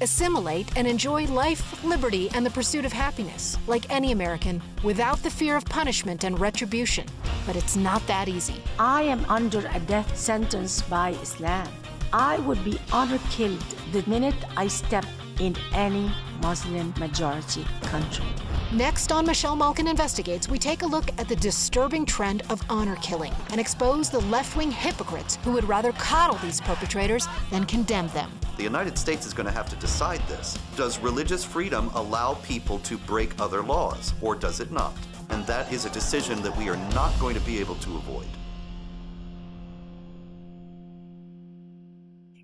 Assimilate and enjoy life, liberty, and the pursuit of happiness, like any American, without the fear of punishment and retribution. But it's not that easy. I am under a death sentence by Islam. I would be honor killed the minute I step in any Muslim majority country. Next on Malkin Investigates, we take a look at the disturbing trend of honor killing and expose the left-wing hypocrites who would rather coddle these perpetrators than condemn them. The United States is going to have to decide this. Does religious freedom allow people to break other laws, or does it not? And that is a decision that we are not going to be able to avoid.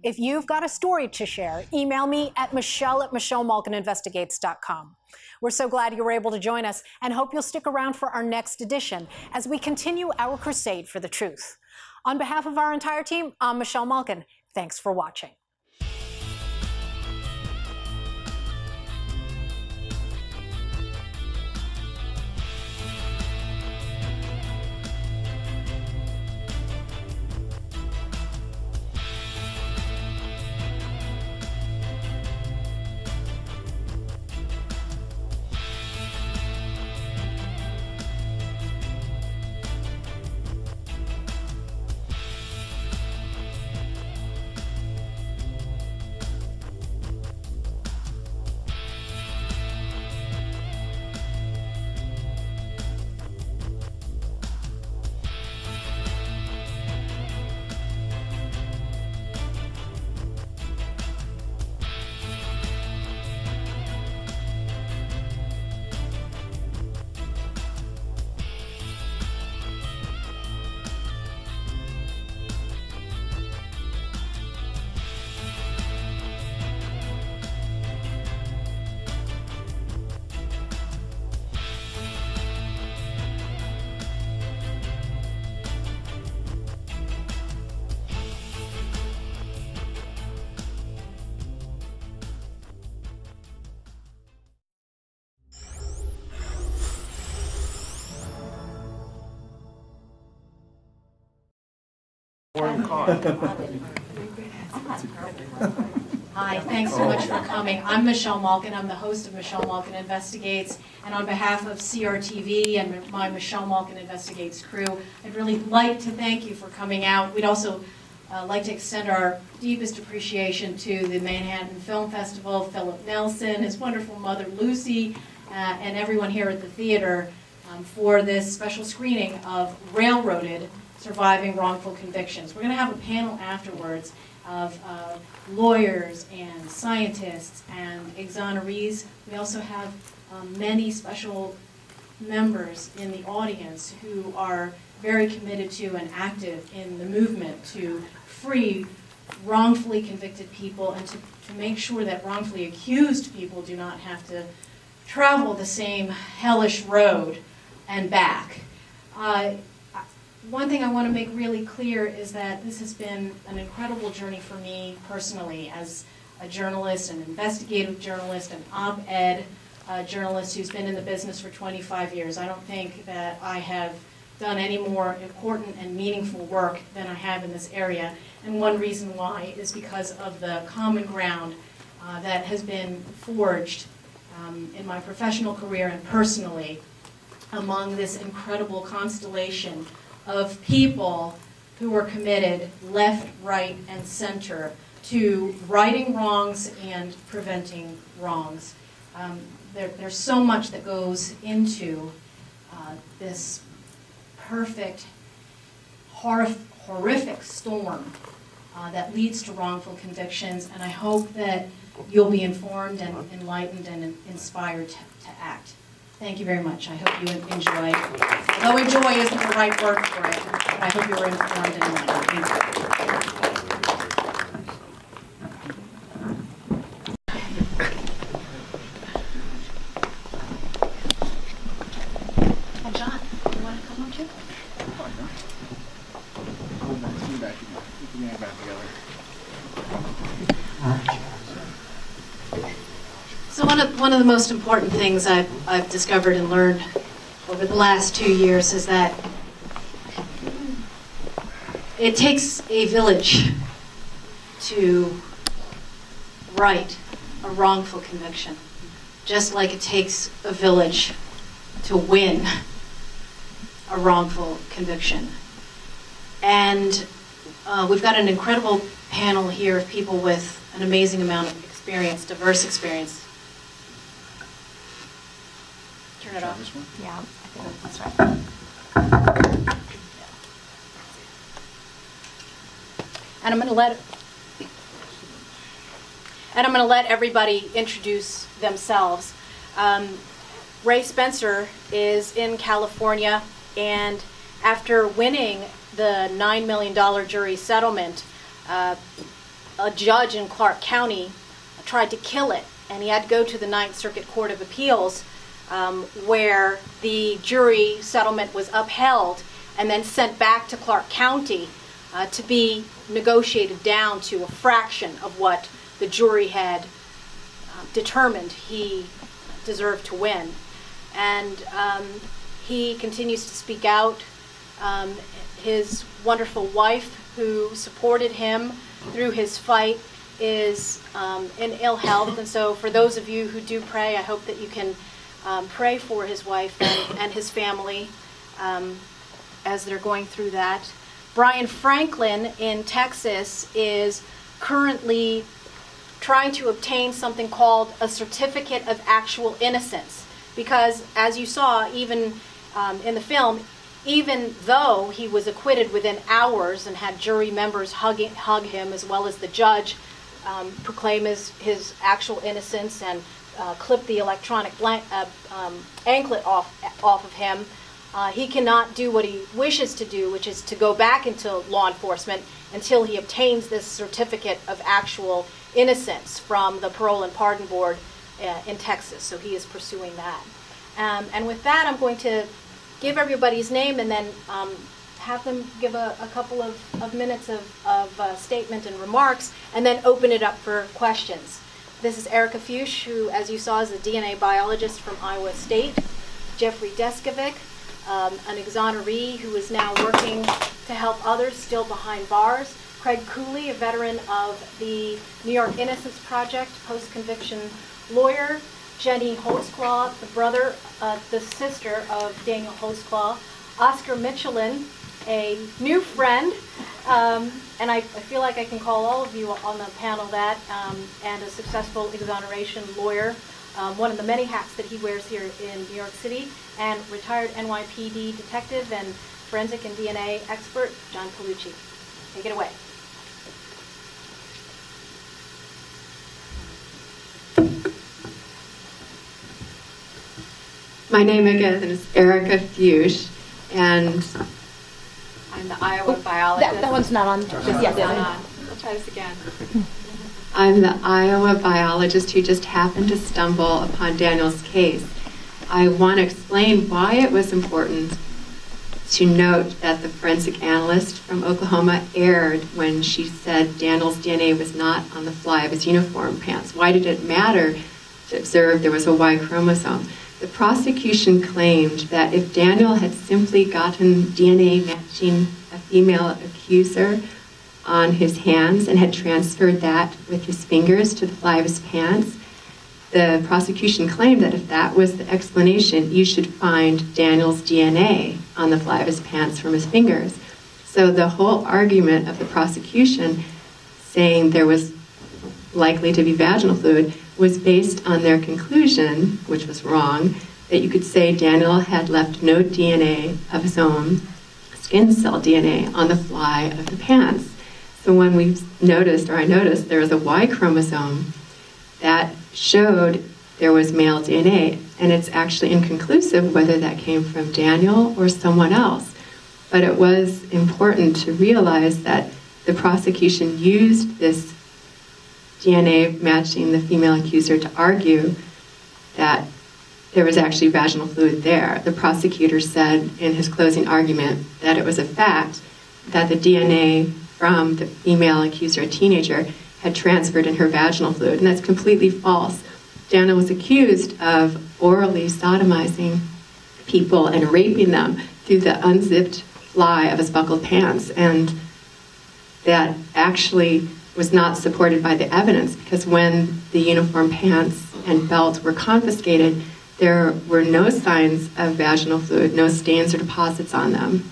If you've got a story to share, email me at michelle@michellemalkininvestigates.com. We're so glad you were able to join us and hope you'll stick around for our next edition as we continue our crusade for the truth. On behalf of our entire team, I'm Michelle Malkin. Thanks for watching. Hi, thanks so much for coming. I'm Michelle Malkin. I'm the host of Malkin Investigates. And on behalf of CRTV and my Malkin Investigates crew, I'd really like to thank you for coming out. We'd also like to extend our deepest appreciation to the Manhattan Film Festival, Philip Nelson, his wonderful mother Lucy, and everyone here at the theater for this special screening of Railroaded, Surviving Wrongful Convictions. We're going to have a panel afterwards of lawyers and scientists and exonerees. We also have many special members in the audience who are very committed to and active in the movement to free wrongfully convicted people and to make sure that wrongfully accused people do not have to travel the same hellish road and back. One thing I want to make really clear is that this has been an incredible journey for me personally as a journalist, an investigative journalist, an op-ed journalist who's been in the business for 25 years. I don't think that I have done any more important and meaningful work than I have in this area. And one reason why is because of the common ground that has been forged in my professional career and personally among this incredible constellation of people who are committed left, right, and center to righting wrongs and preventing wrongs. There's so much that goes into this perfect, horrific storm that leads to wrongful convictions, and I hope that you'll be informed and enlightened and inspired to act. Thank you very much. I hope you enjoy. Although enjoy isn't the right word for it, but I hope you were informed and enlightened. Thank you. And John, you want to come on too? So one of the most important things I've discovered and learned over the last 2 years is that it takes a village to right a wrongful conviction, just like it takes a village to win a wrongful conviction. And we've got an incredible panel here of people with an amazing amount of experience, diverse experience. Turn it off. This one? Yeah, I think that's right. And I'm going to let everybody introduce themselves. Rey Spencer is in California, and after winning the $9 million jury settlement, a judge in Clark County tried to kill it, and he had to go to the Ninth Circuit Court of Appeals, where the jury settlement was upheld and then sent back to Clark County to be negotiated down to a fraction of what the jury had determined he deserved to win. And he continues to speak out. His wonderful wife, who supported him through his fight, is in ill health. And so for those of you who do pray, I hope that you can pray for his wife and his family as they're going through that. Brian Franklin in Texas is currently trying to obtain something called a certificate of actual innocence, because as you saw even in the film, even though he was acquitted within hours and had jury members hug him, as well as the judge proclaim his actual innocence and clip the electronic anklet off of him, he cannot do what he wishes to do, which is to go back into law enforcement until he obtains this certificate of actual innocence from the Parole and Pardon Board in Texas. So he is pursuing that. And with that, I'm going to give everybody's name and then have them give a couple of minutes of statement and remarks, and then open it up for questions. This is Eric Fuchs, who, as you saw, is a DNA biologist from Iowa State. Jeffrey Deskovic, an exoneree who is now working to help others still behind bars. Craig Cooley, a veteran of the New York Innocence Project, post-conviction lawyer. Jenny Holtzclaw, the sister of Danielle Holtzclaw. Oscar Michelin, a new friend, and I feel like I can call all of you on the panel that, and a successful exoneration lawyer, one of the many hats that he wears here in New York City, and retired NYPD detective and forensic and DNA expert, John Palucci. Take it away. My name again is Eric Fuchs, and I'm the Iowa biologist. That one's not on. Yes, not on. We'll try this again. I'm the Iowa biologist who just happened to stumble upon Daniel's case. I want to explain why it was important to note that the forensic analyst from Oklahoma erred when she said Daniel's DNA was not on the fly of his uniform pants. Why did it matter to observe there was a Y chromosome? The prosecution claimed that if Daniel had simply gotten DNA matching a female accuser on his hands and had transferred that with his fingers to the fly of his pants, the prosecution claimed that if that was the explanation, you should find Daniel's DNA on the fly of his pants from his fingers. So the whole argument of the prosecution saying there was likely to be vaginal fluid was based on their conclusion, which was wrong, that you could say Daniel had left no DNA of his own, skin cell DNA, on the fly of the pants. So when I noticed there was a Y chromosome, that showed there was male DNA, and it's actually inconclusive whether that came from Daniel or someone else. But it was important to realize that the prosecution used this DNA matching the female accuser to argue that there was actually vaginal fluid there. The prosecutor said in his closing argument that it was a fact that the DNA from the female accuser, a teenager, had transferred in her vaginal fluid, and that's completely false. Daniel was accused of orally sodomizing people and raping them through the unzipped fly of his buckled pants, and that actually was not supported by the evidence, because when the uniform pants and belt were confiscated, there were no signs of vaginal fluid, no stains or deposits on them.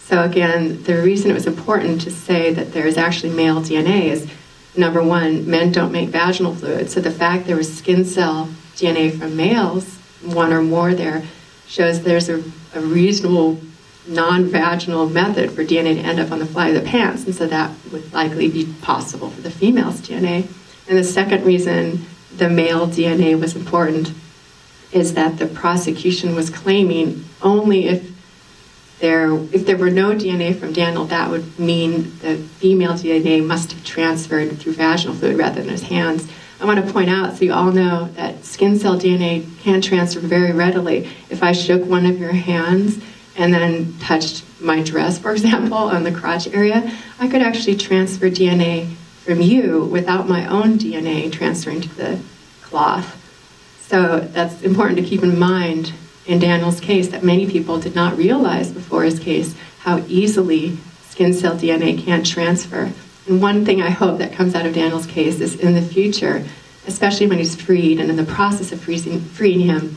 So again, the reason it was important to say that there is actually male DNA is, number one, men don't make vaginal fluid, so the fact there was skin cell DNA from males, one or more there, shows there's a reasonable non-vaginal method for DNA to end up on the fly of the pants, and so that would likely be possible for the female's DNA. And the second reason the male DNA was important is that the prosecution was claiming only if there were no DNA from Daniel, that would mean the female DNA must have transferred through vaginal fluid rather than his hands. I want to point out, so you all know, that skin cell DNA can transfer very readily. If I shook one of your hands and then touched my dress, for example, on the crotch area, I could actually transfer DNA from you without my own DNA transferring to the cloth. So that's important to keep in mind in Daniel's case, that many people did not realize before his case how easily skin cell DNA can transfer. And one thing I hope that comes out of Daniel's case is in the future, especially when he's freed and in the process of freeing him,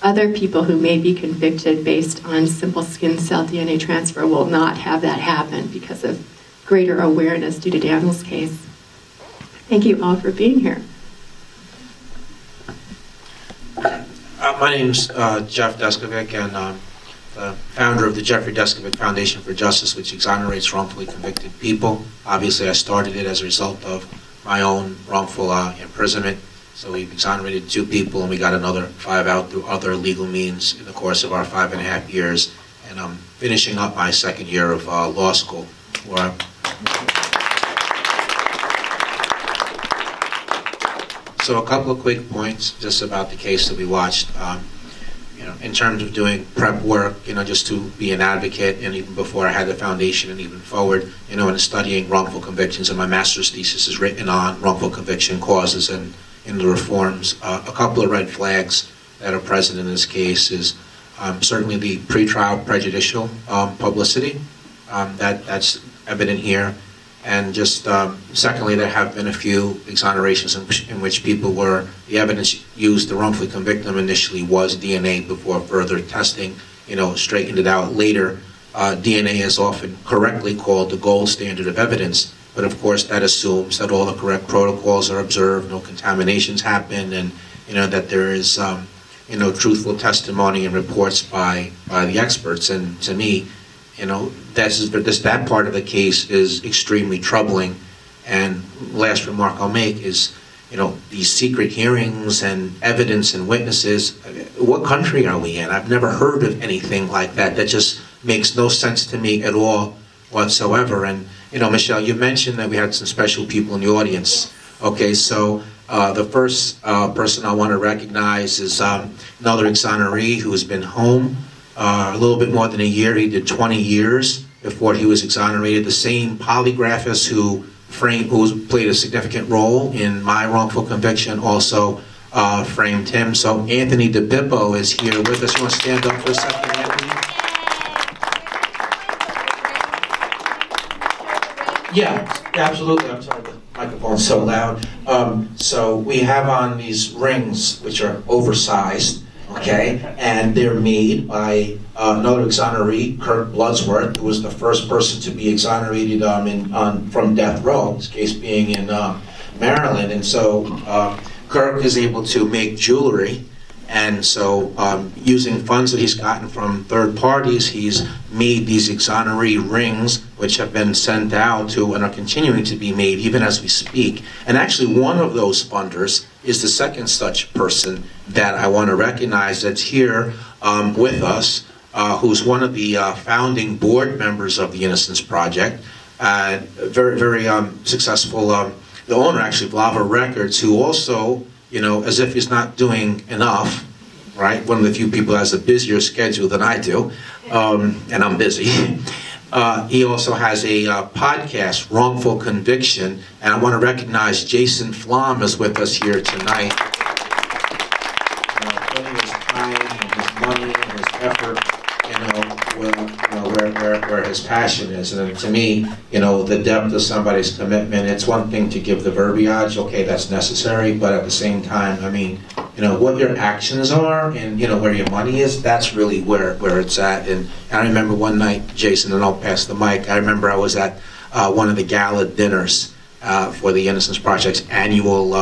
other people who may be convicted based on simple skin cell DNA transfer will not have that happen because of greater awareness due to Daniel's case. Thank you all for being here. My name's Jeff Deskovic, and I'm the founder of the Jeffrey Deskovic Foundation for Justice, which exonerates wrongfully convicted people. Obviously, I started it as a result of my own wrongful imprisonment. So we've exonerated 2 people, and we got another 5 out through other legal means in the course of our 5.5 years. And I'm finishing up my 2nd year of law school, where So a couple of quick points just about the case that we watched. In terms of doing prep work, just to be an advocate, and even before I had the foundation and even forward, in studying wrongful convictions, and my master's thesis is written on wrongful conviction causes and in the reforms. A couple of red flags that are present in this case is certainly the pretrial prejudicial publicity. That's evident here. And just secondly, there have been a few exonerations in which people were, the evidence used to wrongfully convict them initially was DNA before further testing, straightened it out later. DNA is often correctly called the gold standard of evidence, but of course that assumes that all the correct protocols are observed, no contaminations happen, and that there is truthful testimony and reports by the experts. And to me, that part of the case is extremely troubling. And last remark I'll make is, these secret hearings and evidence and witnesses, what country are we in? I've never heard of anything like that. That just makes no sense to me at all whatsoever. And, you know, Michelle, you mentioned that we had some special people in the audience. Okay, so the first person I want to recognize is another exoneree who has been home a little bit more than a year. He did 20 years before he was exonerated. The same polygraphist who played a significant role in my wrongful conviction also framed him. So Anthony DeBippo is here with us. You want to stand up for a second, Anthony? Yeah, absolutely. I'm sorry, the microphone's so loud. So we have on these rings, which are oversized, okay? And they're made by another exoneree, Kirk Bloodsworth, who was the first person to be exonerated from death row, this case being in Maryland. And so Kirk is able to make jewelry. And so using funds that he's gotten from third parties, he's made these exoneree rings, which have been sent out to and are continuing to be made even as we speak. And actually one of those funders is the second such person that I want to recognize that's here with us, who's one of the founding board members of the Innocence Project, very, very successful, the owner actually of Lava Records, who also, you know, as if he's not doing enough, right? One of the few people who has a busier schedule than I do, and I'm busy. He also has a podcast, Wrongful Conviction, and I want to recognize Jason Flom is with us here tonight. Putting his time and his money and his effort, where his passion is. And to me, you know, the depth of somebody's commitment, it's one thing to give the verbiage, okay, that's necessary, but at the same time, I mean, you know, what your actions are and, you know, where your money is, that's really where it's at. And I remember one night, Jason, and I'll pass the mic, I remember I was at one of the gala dinners for the Innocence Project's annual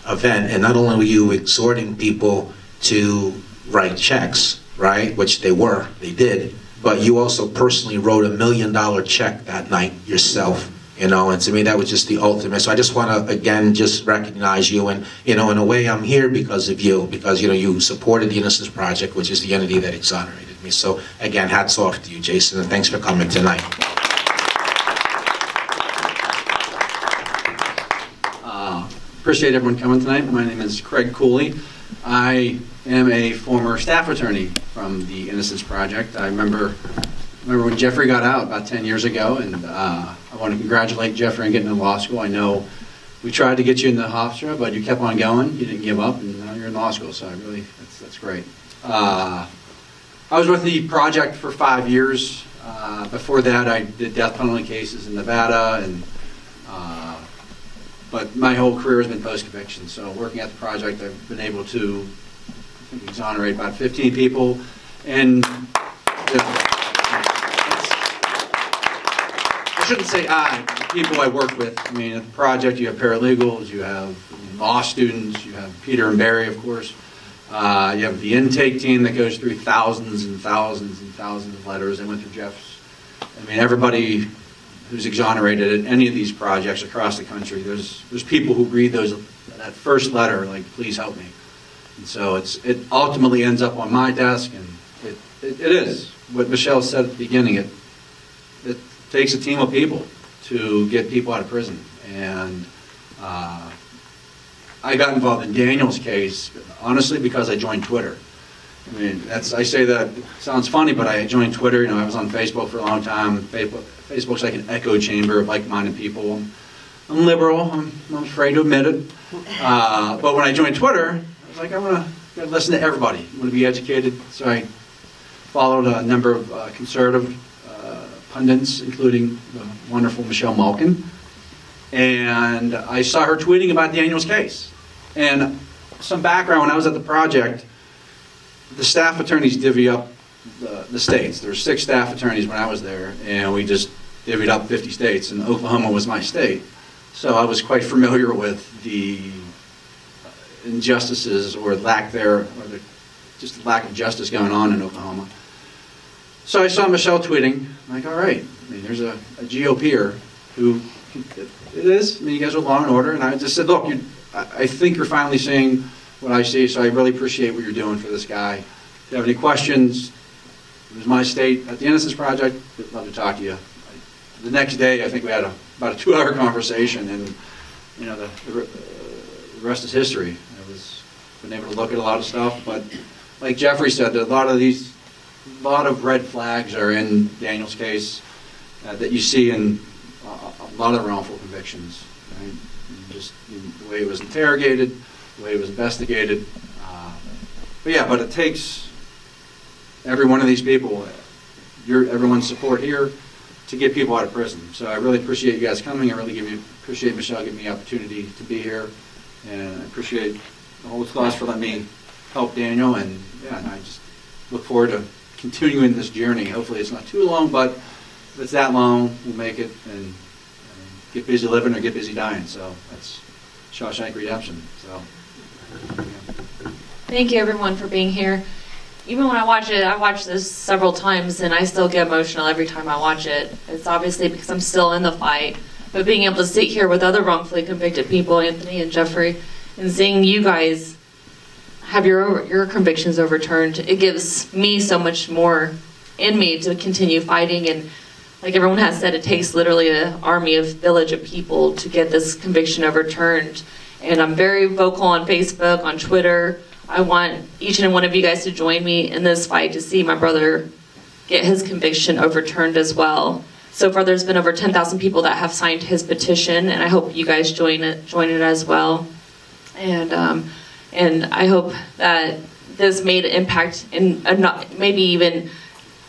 event, and not only were you exhorting people to write checks, right, which they did, but you also personally wrote $1 million check that night yourself, you know, and to me that was just the ultimate. So I just want to, again, just recognize you, and, you know, in a way I'm here because of you, because, you know, you supported the Innocence Project, which is the entity that exonerated me. So again, hats off to you, Jason, and thanks for coming tonight. Appreciate everyone coming tonight. My name is Craig Cooley. I am a former staff attorney from the Innocence Project. I remember when Jeffrey got out about 10 years ago, and I want to congratulate Jeffrey on getting into law school. I know we tried to get you into Hofstra, but you kept on going. You didn't give up, and now you're in law school, so that's great. I was with the project for 5 years. Before that, I did death penalty cases in Nevada, and but my whole career has been post-conviction. So working at the project, I've been able to, I think, exonerate about 15 people. And I shouldn't say I, the people I work with. I mean, at the project, you have paralegals, you have law students, you have Peter and Barry, of course. You have the intake team that goes through thousands and thousands and thousands of letters. I went through Jeff's. I mean, everybody who's exonerated at any of these projects across the country, there's people who read that first letter like, please help me. And so it ultimately ends up on my desk, and it is what Michelle said at the beginning. It takes a team of people to get people out of prison, and I got involved in Daniel's case honestly because I joined Twitter. I mean, I say that, it sounds funny, but I joined Twitter. You know, I was on Facebook for a long time. Facebook's like an echo chamber of like-minded people. I'm liberal. I'm afraid to admit it. But when I joined Twitter, I was like, I want to listen to everybody. I want to be educated. So I followed a number of conservative pundits, including the wonderful Michelle Malkin. And I saw her tweeting about Daniel's case. And some background, when I was at the project, the staff attorneys divvy up the states. There were 6 staff attorneys when I was there, and we just divvied up 50 states, and Oklahoma was my state. So I was quite familiar with the injustices or lack just lack of justice going on in Oklahoma. So I saw Michelle tweeting, I'm like, all right, I mean, there's a GOPer who, it is, I mean, you guys are law and order, and I just said, look, I think you're finally seeing what I see. So I really appreciate what you're doing for this guy. If you have any questions, it was my state at the Innocence Project. I'd love to talk to you. The next day, I think we had about a 2-hour conversation, and you know, the rest is history. I was been able to look at a lot of stuff, but like Jeffrey said, a lot of red flags are in Daniel's case that you see in a lot of wrongful convictions. Right? Just the way it was interrogated, the way it was investigated. But it takes every one of these people, everyone's support here to get people out of prison. So I really appreciate you guys coming. I really appreciate Michelle giving me the opportunity to be here. And I appreciate the Holtzclaws for letting me help Daniel. And I just look forward to continuing this journey. Hopefully it's not too long, but if it's that long, we'll make it and get busy living or get busy dying. So that's Shawshank Redemption. So. Thank you everyone for being here. Even when I watch it, I watch this several times and I still get emotional every time I watch it. It's obviously because I'm still in the fight. But being able to sit here with other wrongfully convicted people, Anthony and Jeffrey, and seeing you guys have your convictions overturned, it gives me so much more in me to continue fighting. And like everyone has said, it takes literally an army of village of people to get this conviction overturned. And I'm very vocal on Facebook, on Twitter. I want each and one of you guys to join me in this fight to see my brother get his conviction overturned as well. So far there's been over 10,000 people that have signed his petition, and I hope you guys join it as well. And I hope that this made an impact, and maybe even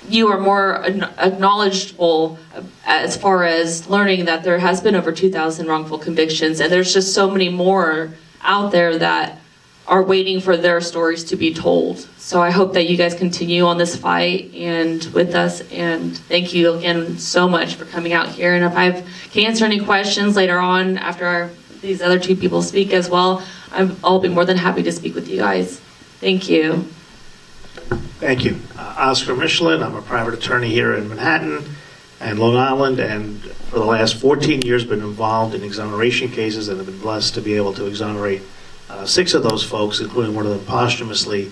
you are more acknowledgeable as far as learning that there has been over 2,000 wrongful convictions, and there's just so many more out there that are waiting for their stories to be told. So I hope that you guys continue on this fight and with us, and thank you again so much for coming out here. And if I can answer any questions later on after these other two people speak as well, I'll be more than happy to speak with you guys. Thank you. Thank you. Oscar Michelin. I'm a private attorney here in Manhattan and Long Island, and for the last 14 years been involved in exoneration cases and have been blessed to be able to exonerate 6 of those folks, including one of them posthumously,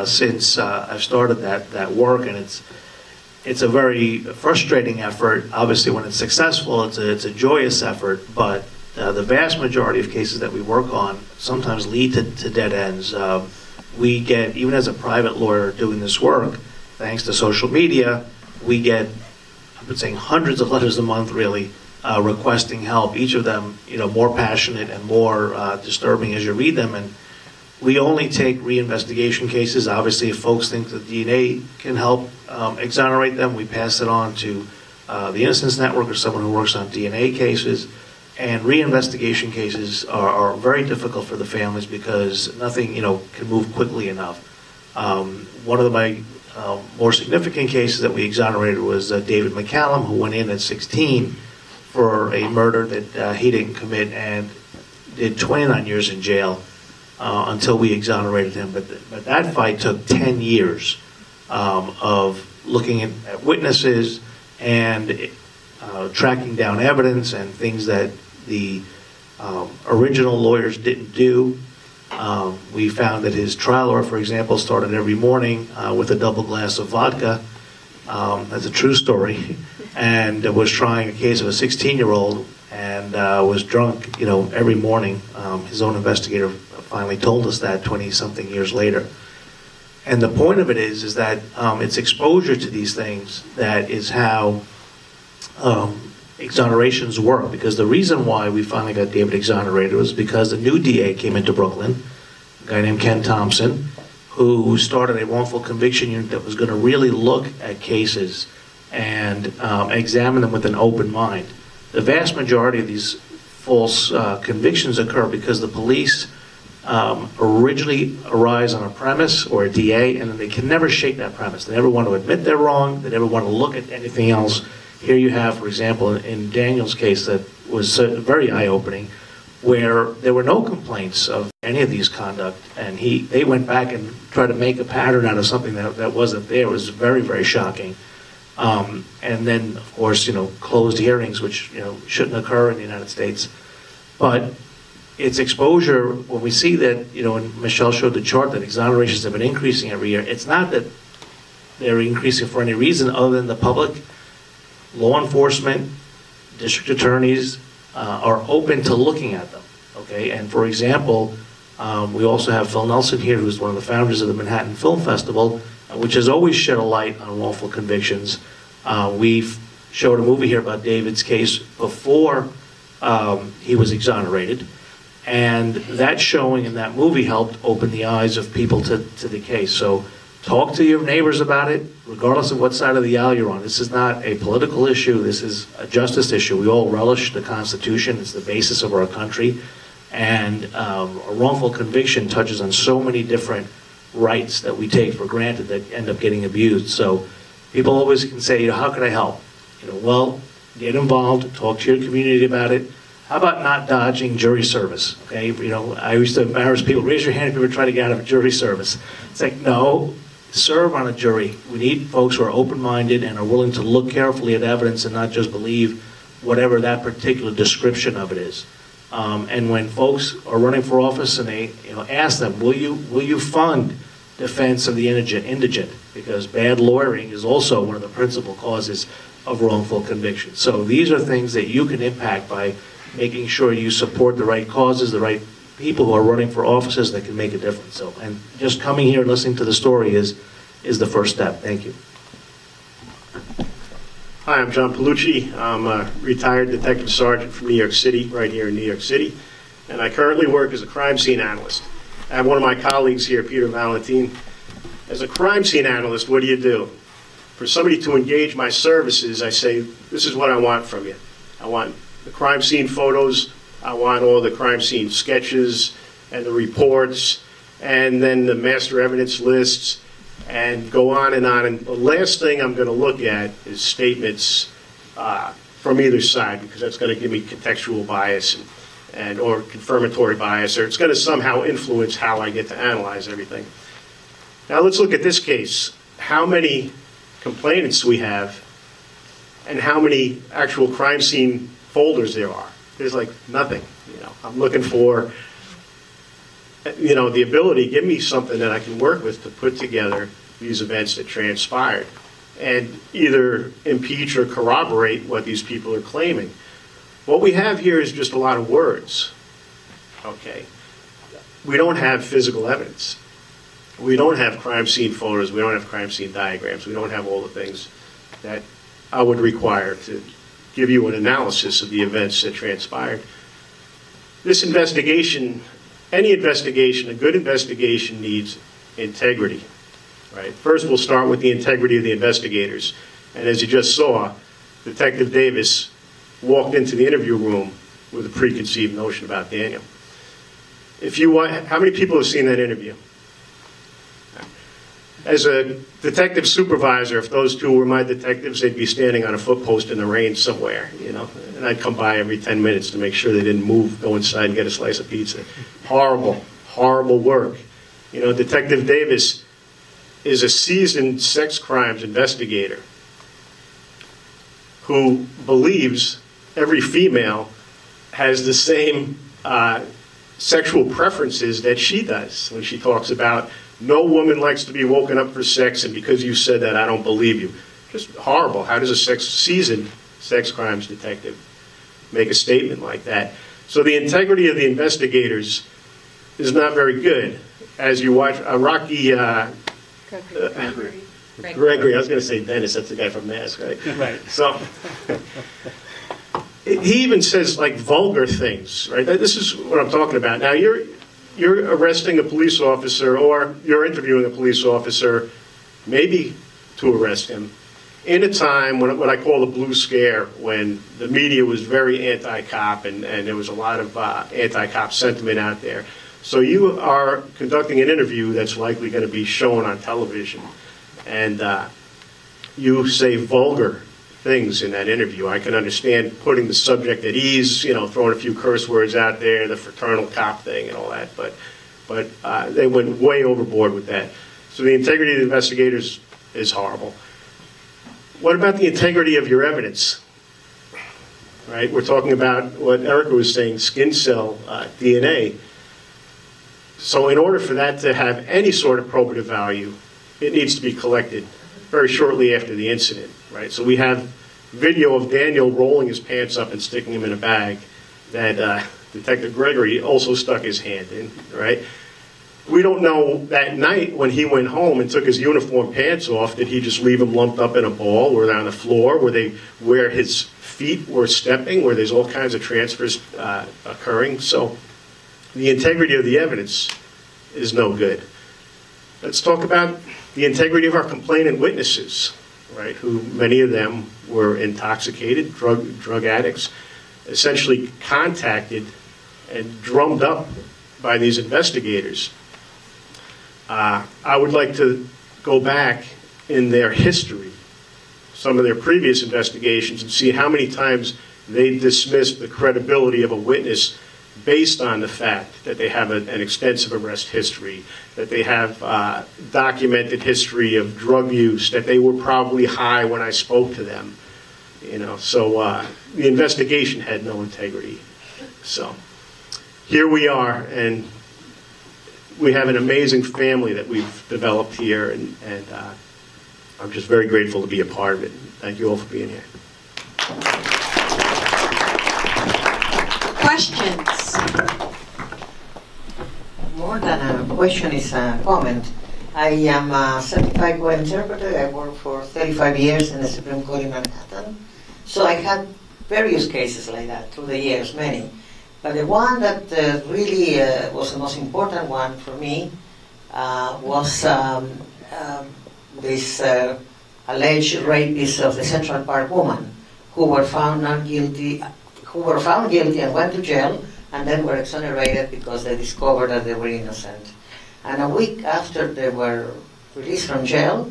since I've started that work. And it's a very frustrating effort. Obviously, when it's successful, it's a joyous effort, but the vast majority of cases that we work on sometimes lead to dead ends. We get, even as a private lawyer doing this work, thanks to social media, we get, I've been saying, hundreds of letters a month, really, requesting help, each of them, more passionate and more disturbing as you read them. And we only take reinvestigation cases. Obviously, if folks think that DNA can help exonerate them, we pass it on to the Innocence Network or someone who works on DNA cases. And reinvestigation cases are very difficult for the families because nothing, can move quickly enough. One of my more significant cases that we exonerated was David Mccallum, who went in at 16 for a murder that he didn't commit and did 29 years in jail until we exonerated him. But that fight took 10 years of looking at witnesses and tracking down evidence and things that the original lawyers didn't do. We found that his trial lawyer, for example, started every morning with a double glass of vodka. That's a true story. And was trying a case of a 16-year-old and was drunk, every morning. His own investigator finally told us that 20-something years later. And the point of it is that it's exposure to these things that is how exonerations work. Because the reason why we finally got David exonerated was because the new DA came into Brooklyn, a guy named Ken Thompson, who started a wrongful conviction unit that was going to really look at cases and examine them with an open mind. The vast majority of these false convictions occur because the police originally arise on a premise or a DA, and then they can never shake that premise. They never want to admit they're wrong. They never want to look at anything else. Here you have, for example, in Daniel's case that was very eye-opening, where there were no complaints of any of these conduct, and they went back and tried to make a pattern out of something that wasn't there. It was very, very shocking. And then, of course, closed hearings, which shouldn't occur in the United States. But it's exposure. When we see that, when Michelle showed the chart that exonerations have been increasing every year, it's not that they're increasing for any reason other than the public, law enforcement, district attorneys are open to looking at them, okay? And for example, we also have Phil Nelson here, who's one of the founders of the Manhattan Film Festival, which has always shed a light on wrongful convictions. We've showed a movie here about David's case before he was exonerated, and that showing in that movie helped open the eyes of people to the case. So talk to your neighbors about it, regardless of what side of the aisle you're on. This is not a political issue, this is a justice issue. We all relish the Constitution, it's the basis of our country, and a wrongful conviction touches on so many different rights that we take for granted that end up getting abused. So people always can say, how can I help? Well, get involved, talk to your community about it. How about not dodging jury service? Okay, I used to embarrass people. Raise your hand if you ever try to get out of jury service. It's like, no, serve on a jury. We need folks who are open-minded and are willing to look carefully at evidence and not just believe whatever that particular description of it is. And when folks are running for office and they ask them, will you fund defense of the indigent? Because bad lawyering is also one of the principal causes of wrongful conviction. So these are things that you can impact by making sure you support the right causes, the right people who are running for offices that can make a difference. So, and just coming here and listening to the story is the first step. Thank you. Hi, I'm John Palucci. I'm a retired detective sergeant from New York City, right here in New York City. And I currently work as a crime scene analyst. I have one of my colleagues here, Peter Valentin. As a crime scene analyst, what do? For somebody to engage my services, I say, this is what I want from you. I want the crime scene photos, I want all the crime scene sketches and the reports, and then the master evidence lists, and go on. And the last thing I'm going to look at is statements from either side, because that's going to give me contextual bias or confirmatory bias, or it's going to somehow influence how I get to analyze everything. Now let's look at this case. How many complainants we have, and how many actual crime scene folders there are? There's like nothing. I'm looking for the ability, give me something that I can work with to put together these events that transpired and either impeach or corroborate what these people are claiming. What we have here is just a lot of words, okay? We don't have physical evidence. We don't have crime scene photos. We don't have crime scene diagrams. We don't have all the things that I would require to give you an analysis of the events that transpired. This investigation, any investigation, a good investigation needs integrity, right? First, we'll start with the integrity of the investigators. And as you just saw, Detective Davis walked into the interview room with a preconceived notion about Daniel. How many people have seen that interview? As a detective supervisor, if those two were my detectives, they'd be standing on a footpost in the rain somewhere, and I'd come by every 10 minutes to make sure they didn't move, go inside and get a slice of pizza. Horrible, horrible work. Detective Davis is a seasoned sex crimes investigator who believes every female has the same sexual preferences that she does when she talks about no woman likes to be woken up for sex, and because you said that, I don't believe you. Just horrible. How does a seasoned sex crimes detective make a statement like that? So the integrity of the investigators is not very good. As you watch Rocky Gregory, I was going to say Dennis, that's the guy from Mask, right? Right. So he even says like vulgar things, right? This is what I'm talking about. Now you're arresting a police officer, or you're interviewing a police officer, maybe to arrest him, in a time when what I call the blue scare, when the media was very anti-cop and there was a lot of anti-cop sentiment out there. So you are conducting an interview that's likely going to be shown on television, and you say vulgar things in that interview. I can understand putting the subject at ease, throwing a few curse words out there, the fraternal cop thing and all that, but they went way overboard with that. So the integrity of the investigators is horrible. What about the integrity of your evidence? right? We're talking about what Erica was saying, skin cell DNA. So in order for that to have any sort of probative value, it needs to be collected very shortly after the incident, right? So we have video of Daniel rolling his pants up and sticking him in a bag that Detective Gregory also stuck his hand in, right? We don't know that night when he went home and took his uniform pants off, did he just leave them lumped up in a ball? Were they on the floor? Were they where his feet were stepping, where there's all kinds of transfers occurring? So the integrity of the evidence is no good. Let's talk about the integrity of our complainant witnesses, right? Who many of them were intoxicated, drug addicts, essentially contacted and drummed up by these investigators. I would like to go back in their history, some of their previous investigations, and see how many times they dismissed the credibility of a witness based on the fact that they have an extensive arrest history, that they have documented history of drug use, that they were probably high when I spoke to them. You know, so the investigation had no integrity. So here we are, and we have an amazing family that we've developed here, and I'm just very grateful to be a part of it. Thank you all for being here. Questions? More than a question is a comment. I am a certified court interpreter. I worked for 35 years in the Supreme Court in Manhattan. So I had various cases like that through the years, many. But the one that really was the most important one for me was this alleged rapists of the Central Park woman who were found guilty and went to jail and then were exonerated because they discovered that they were innocent. And a week after they were released from jail,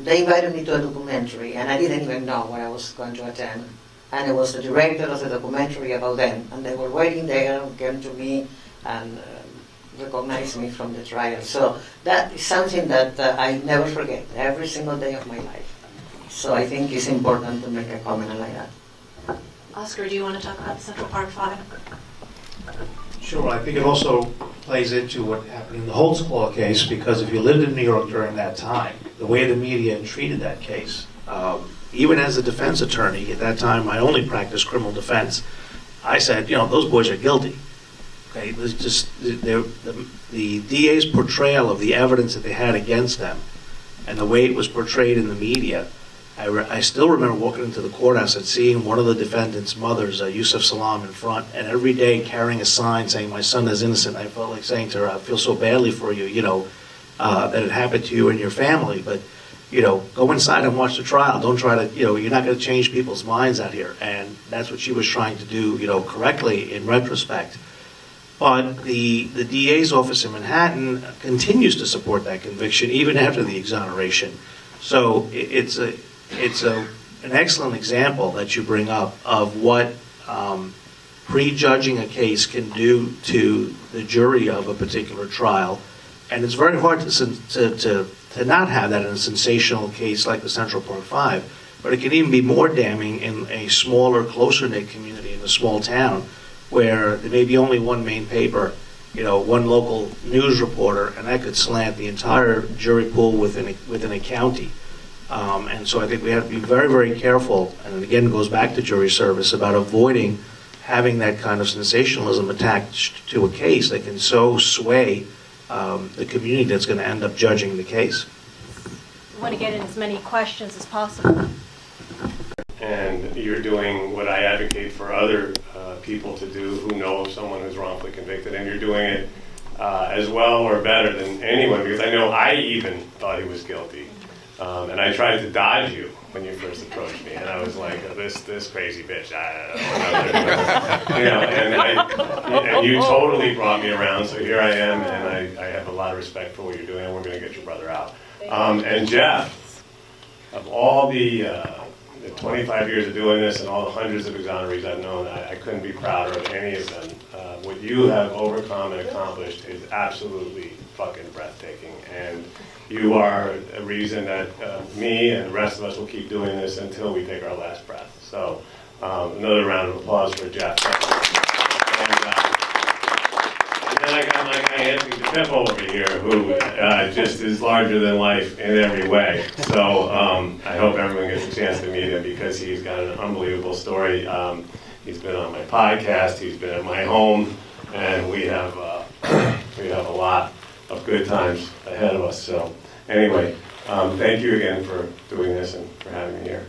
they invited me to a documentary, and I didn't even know what I was going to attend. And it was the director of the documentary about them, and they were waiting there, came to me, and recognized me from the trial. So that is something that I never forget, every single day of my life. So I think it's important to make a comment like that. Oscar, do you want to talk about Central Park 5? Sure, I think it also plays into what happened in the Holtzclaw case, because if you lived in New York during that time, the way the media treated that case, even as a defense attorney, at that time I only practiced criminal defense, I said, you know, those boys are guilty. Okay, it was just the DA's portrayal of the evidence that they had against them and the way it was portrayed in the media. I still remember walking into the courthouse and seeing one of the defendant's mothers, Yusuf Salam, in front, and every day carrying a sign saying, "My son is innocent." I felt like saying to her, "I feel so badly for you, you know, that it happened to you and your family, but, you know, go inside and watch the trial. Don't try to, you know, you're not going to change people's minds out here." And that's what she was trying to do, you know, correctly in retrospect. But the DA's office in Manhattan continues to support that conviction even after the exoneration. So it's an excellent example that you bring up of what prejudging a case can do to the jury of a particular trial. And it's very hard to not have that in a sensational case like the Central Park 5, but it can even be more damning in a smaller, closer-knit community in a small town where there may be only one main paper, you know, one local news reporter, and that could slant the entire jury pool within a county. And so I think we have to be very, very careful, and again, it goes back to jury service, about avoiding having that kind of sensationalism attached to a case that can so sway the community that's going to end up judging the case. We want to get in as many questions as possible. And you're doing what I advocate for other people to do who know of someone who's wrongfully convicted, and you're doing it as well or better than anyone, because I know I even thought he was guilty. And I tried to dodge you when you first approached me, and I was like, oh, this crazy bitch, you know, and you totally brought me around, so here I am, and I have a lot of respect for what you're doing, and we're going to get your brother out. And Jeff, of all the 25 years of doing this and all the hundreds of exonerees I've known, I couldn't be prouder of any of them. What you have overcome and accomplished is absolutely fucking breathtaking, and you are a reason that me and the rest of us will keep doing this until we take our last breath. So Another round of applause for Jeff. And then I got my guy Anthony DePippo over here, who just is larger than life in every way. So I hope everyone gets a chance to meet him because he's got an unbelievable story. He's been on my podcast, he's been at my home, and we have a lot of good times ahead of us. So anyway, thank you again for doing this and for having me here.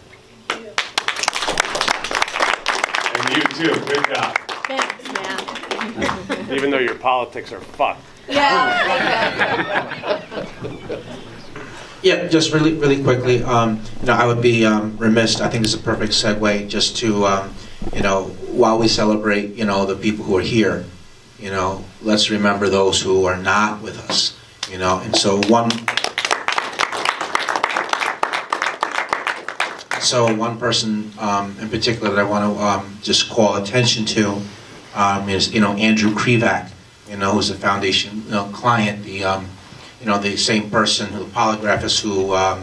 And you too, good job. Thanks, man. Even though your politics are fucked. Yeah. Yeah, just really quickly, I would be remiss, I think this is a perfect segue just to, while we celebrate, the people who are here, let's remember those who are not with us, and so one person in particular that I want to just call attention to is, Andrew Krivak, who's a foundation client, the same person, the polygraphist who I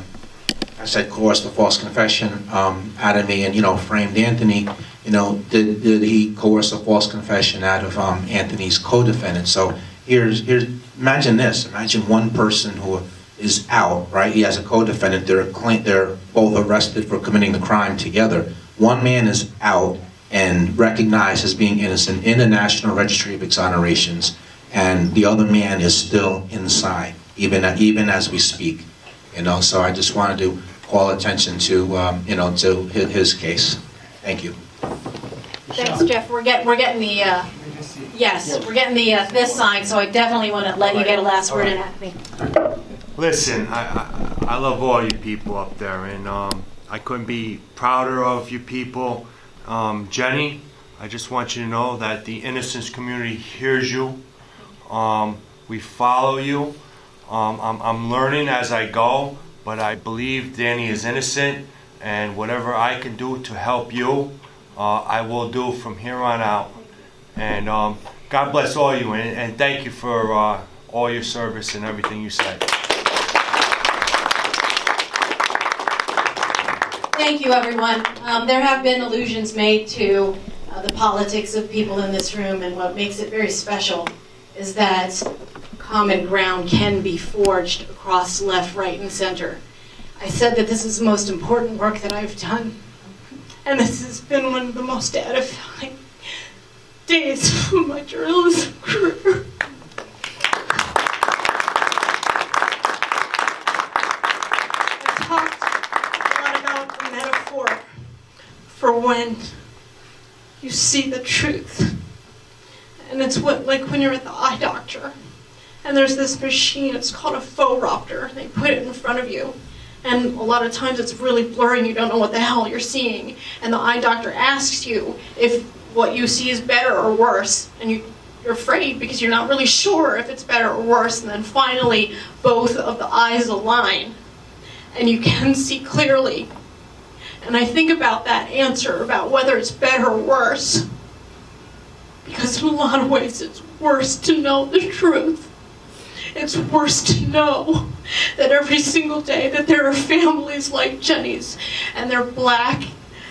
said coerced the false confession out of me and, framed Anthony. Did he coerce a false confession out of Anthony's co-defendant? So here's imagine this. Imagine one person who is out, right? He has a co-defendant. They're both arrested for committing the crime together. One man is out and recognized as being innocent in the National Registry of Exonerations, and the other man is still inside, even as we speak. So I just wanted to call attention to to his case. Thank you. Thanks, Jeff. We're getting the this sign, so I definitely want to let you get a last word in, Anthony. Listen, I love all you people up there, and I couldn't be prouder of you people. Jenny, I just want you to know that the innocence community hears you. We follow you. I'm learning as I go, but I believe Danny is innocent, and whatever I can do to help you, I will do from here on out. And God bless all you, and thank you for all your service and everything you said. Thank you, everyone. There have been allusions made to the politics of people in this room, and what makes it very special is that common ground can be forged across left, right, and center. I said that this is the most important work that I've done, and this has been one of the most edifying days of my journalism career. I talked a lot about the metaphor for when you see the truth. And it's like when you're at the eye doctor, and there's this machine, it's called a phoropter. They put it in front of you, and a lot of times it's really blurry and you don't know what the hell you're seeing. And the eye doctor asks you if what you see is better or worse, and you're afraid because you're not really sure if it's better or worse, and then finally both of the eyes align, and you can see clearly. And I think about that answer, about whether it's better or worse, because in a lot of ways it's worse to know the truth. It's worse to know that every single day that there are families like Jenny's, and they're black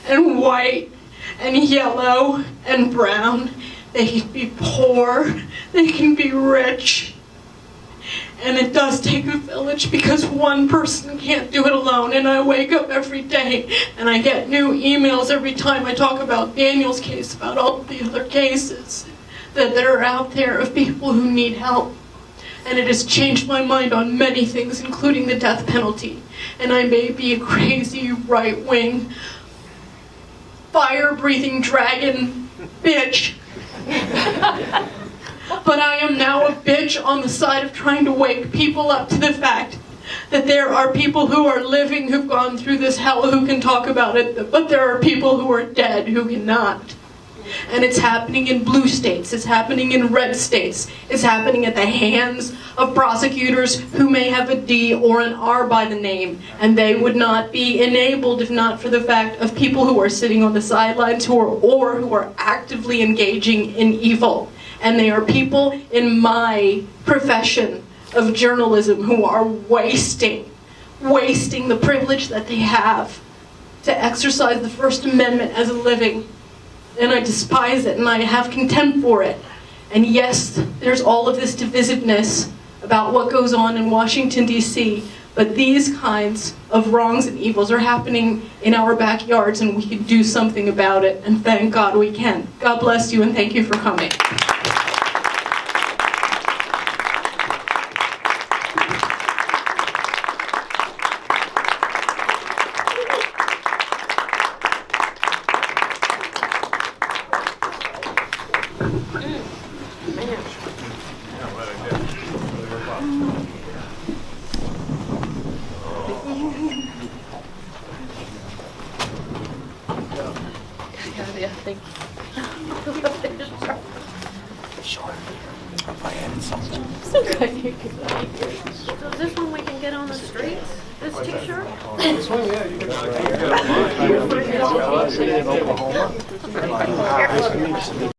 and white and yellow and brown. They can be poor, they can be rich. And it does take a village, because one person can't do it alone. And I wake up every day and I get new emails every time I talk about Daniel's case, about all the other cases that are out there of people who need help. And it has changed my mind on many things, including the death penalty. And I may be a crazy right-wing, fire-breathing dragon bitch. But I am now a bitch on the side of trying to wake people up to the fact that there are people who are living, who've gone through this hell, who can talk about it, but there are people who are dead who cannot. And it's happening in blue states, it's happening in red states, it's happening at the hands of prosecutors who may have a D or an R by the name, and they would not be enabled if not for the fact of people who are sitting on the sidelines who are actively engaging in evil. And they are people in my profession of journalism who are wasting the privilege that they have to exercise the First Amendment as a living, and I despise it and I have contempt for it. And yes, there's all of this divisiveness about what goes on in Washington, D.C., but these kinds of wrongs and evils are happening in our backyards, and we can do something about it, and thank God we can. God bless you, and thank you for coming. Sure. If I added something. So this one we can get on the streets? This t-shirt? This one, yeah, you can.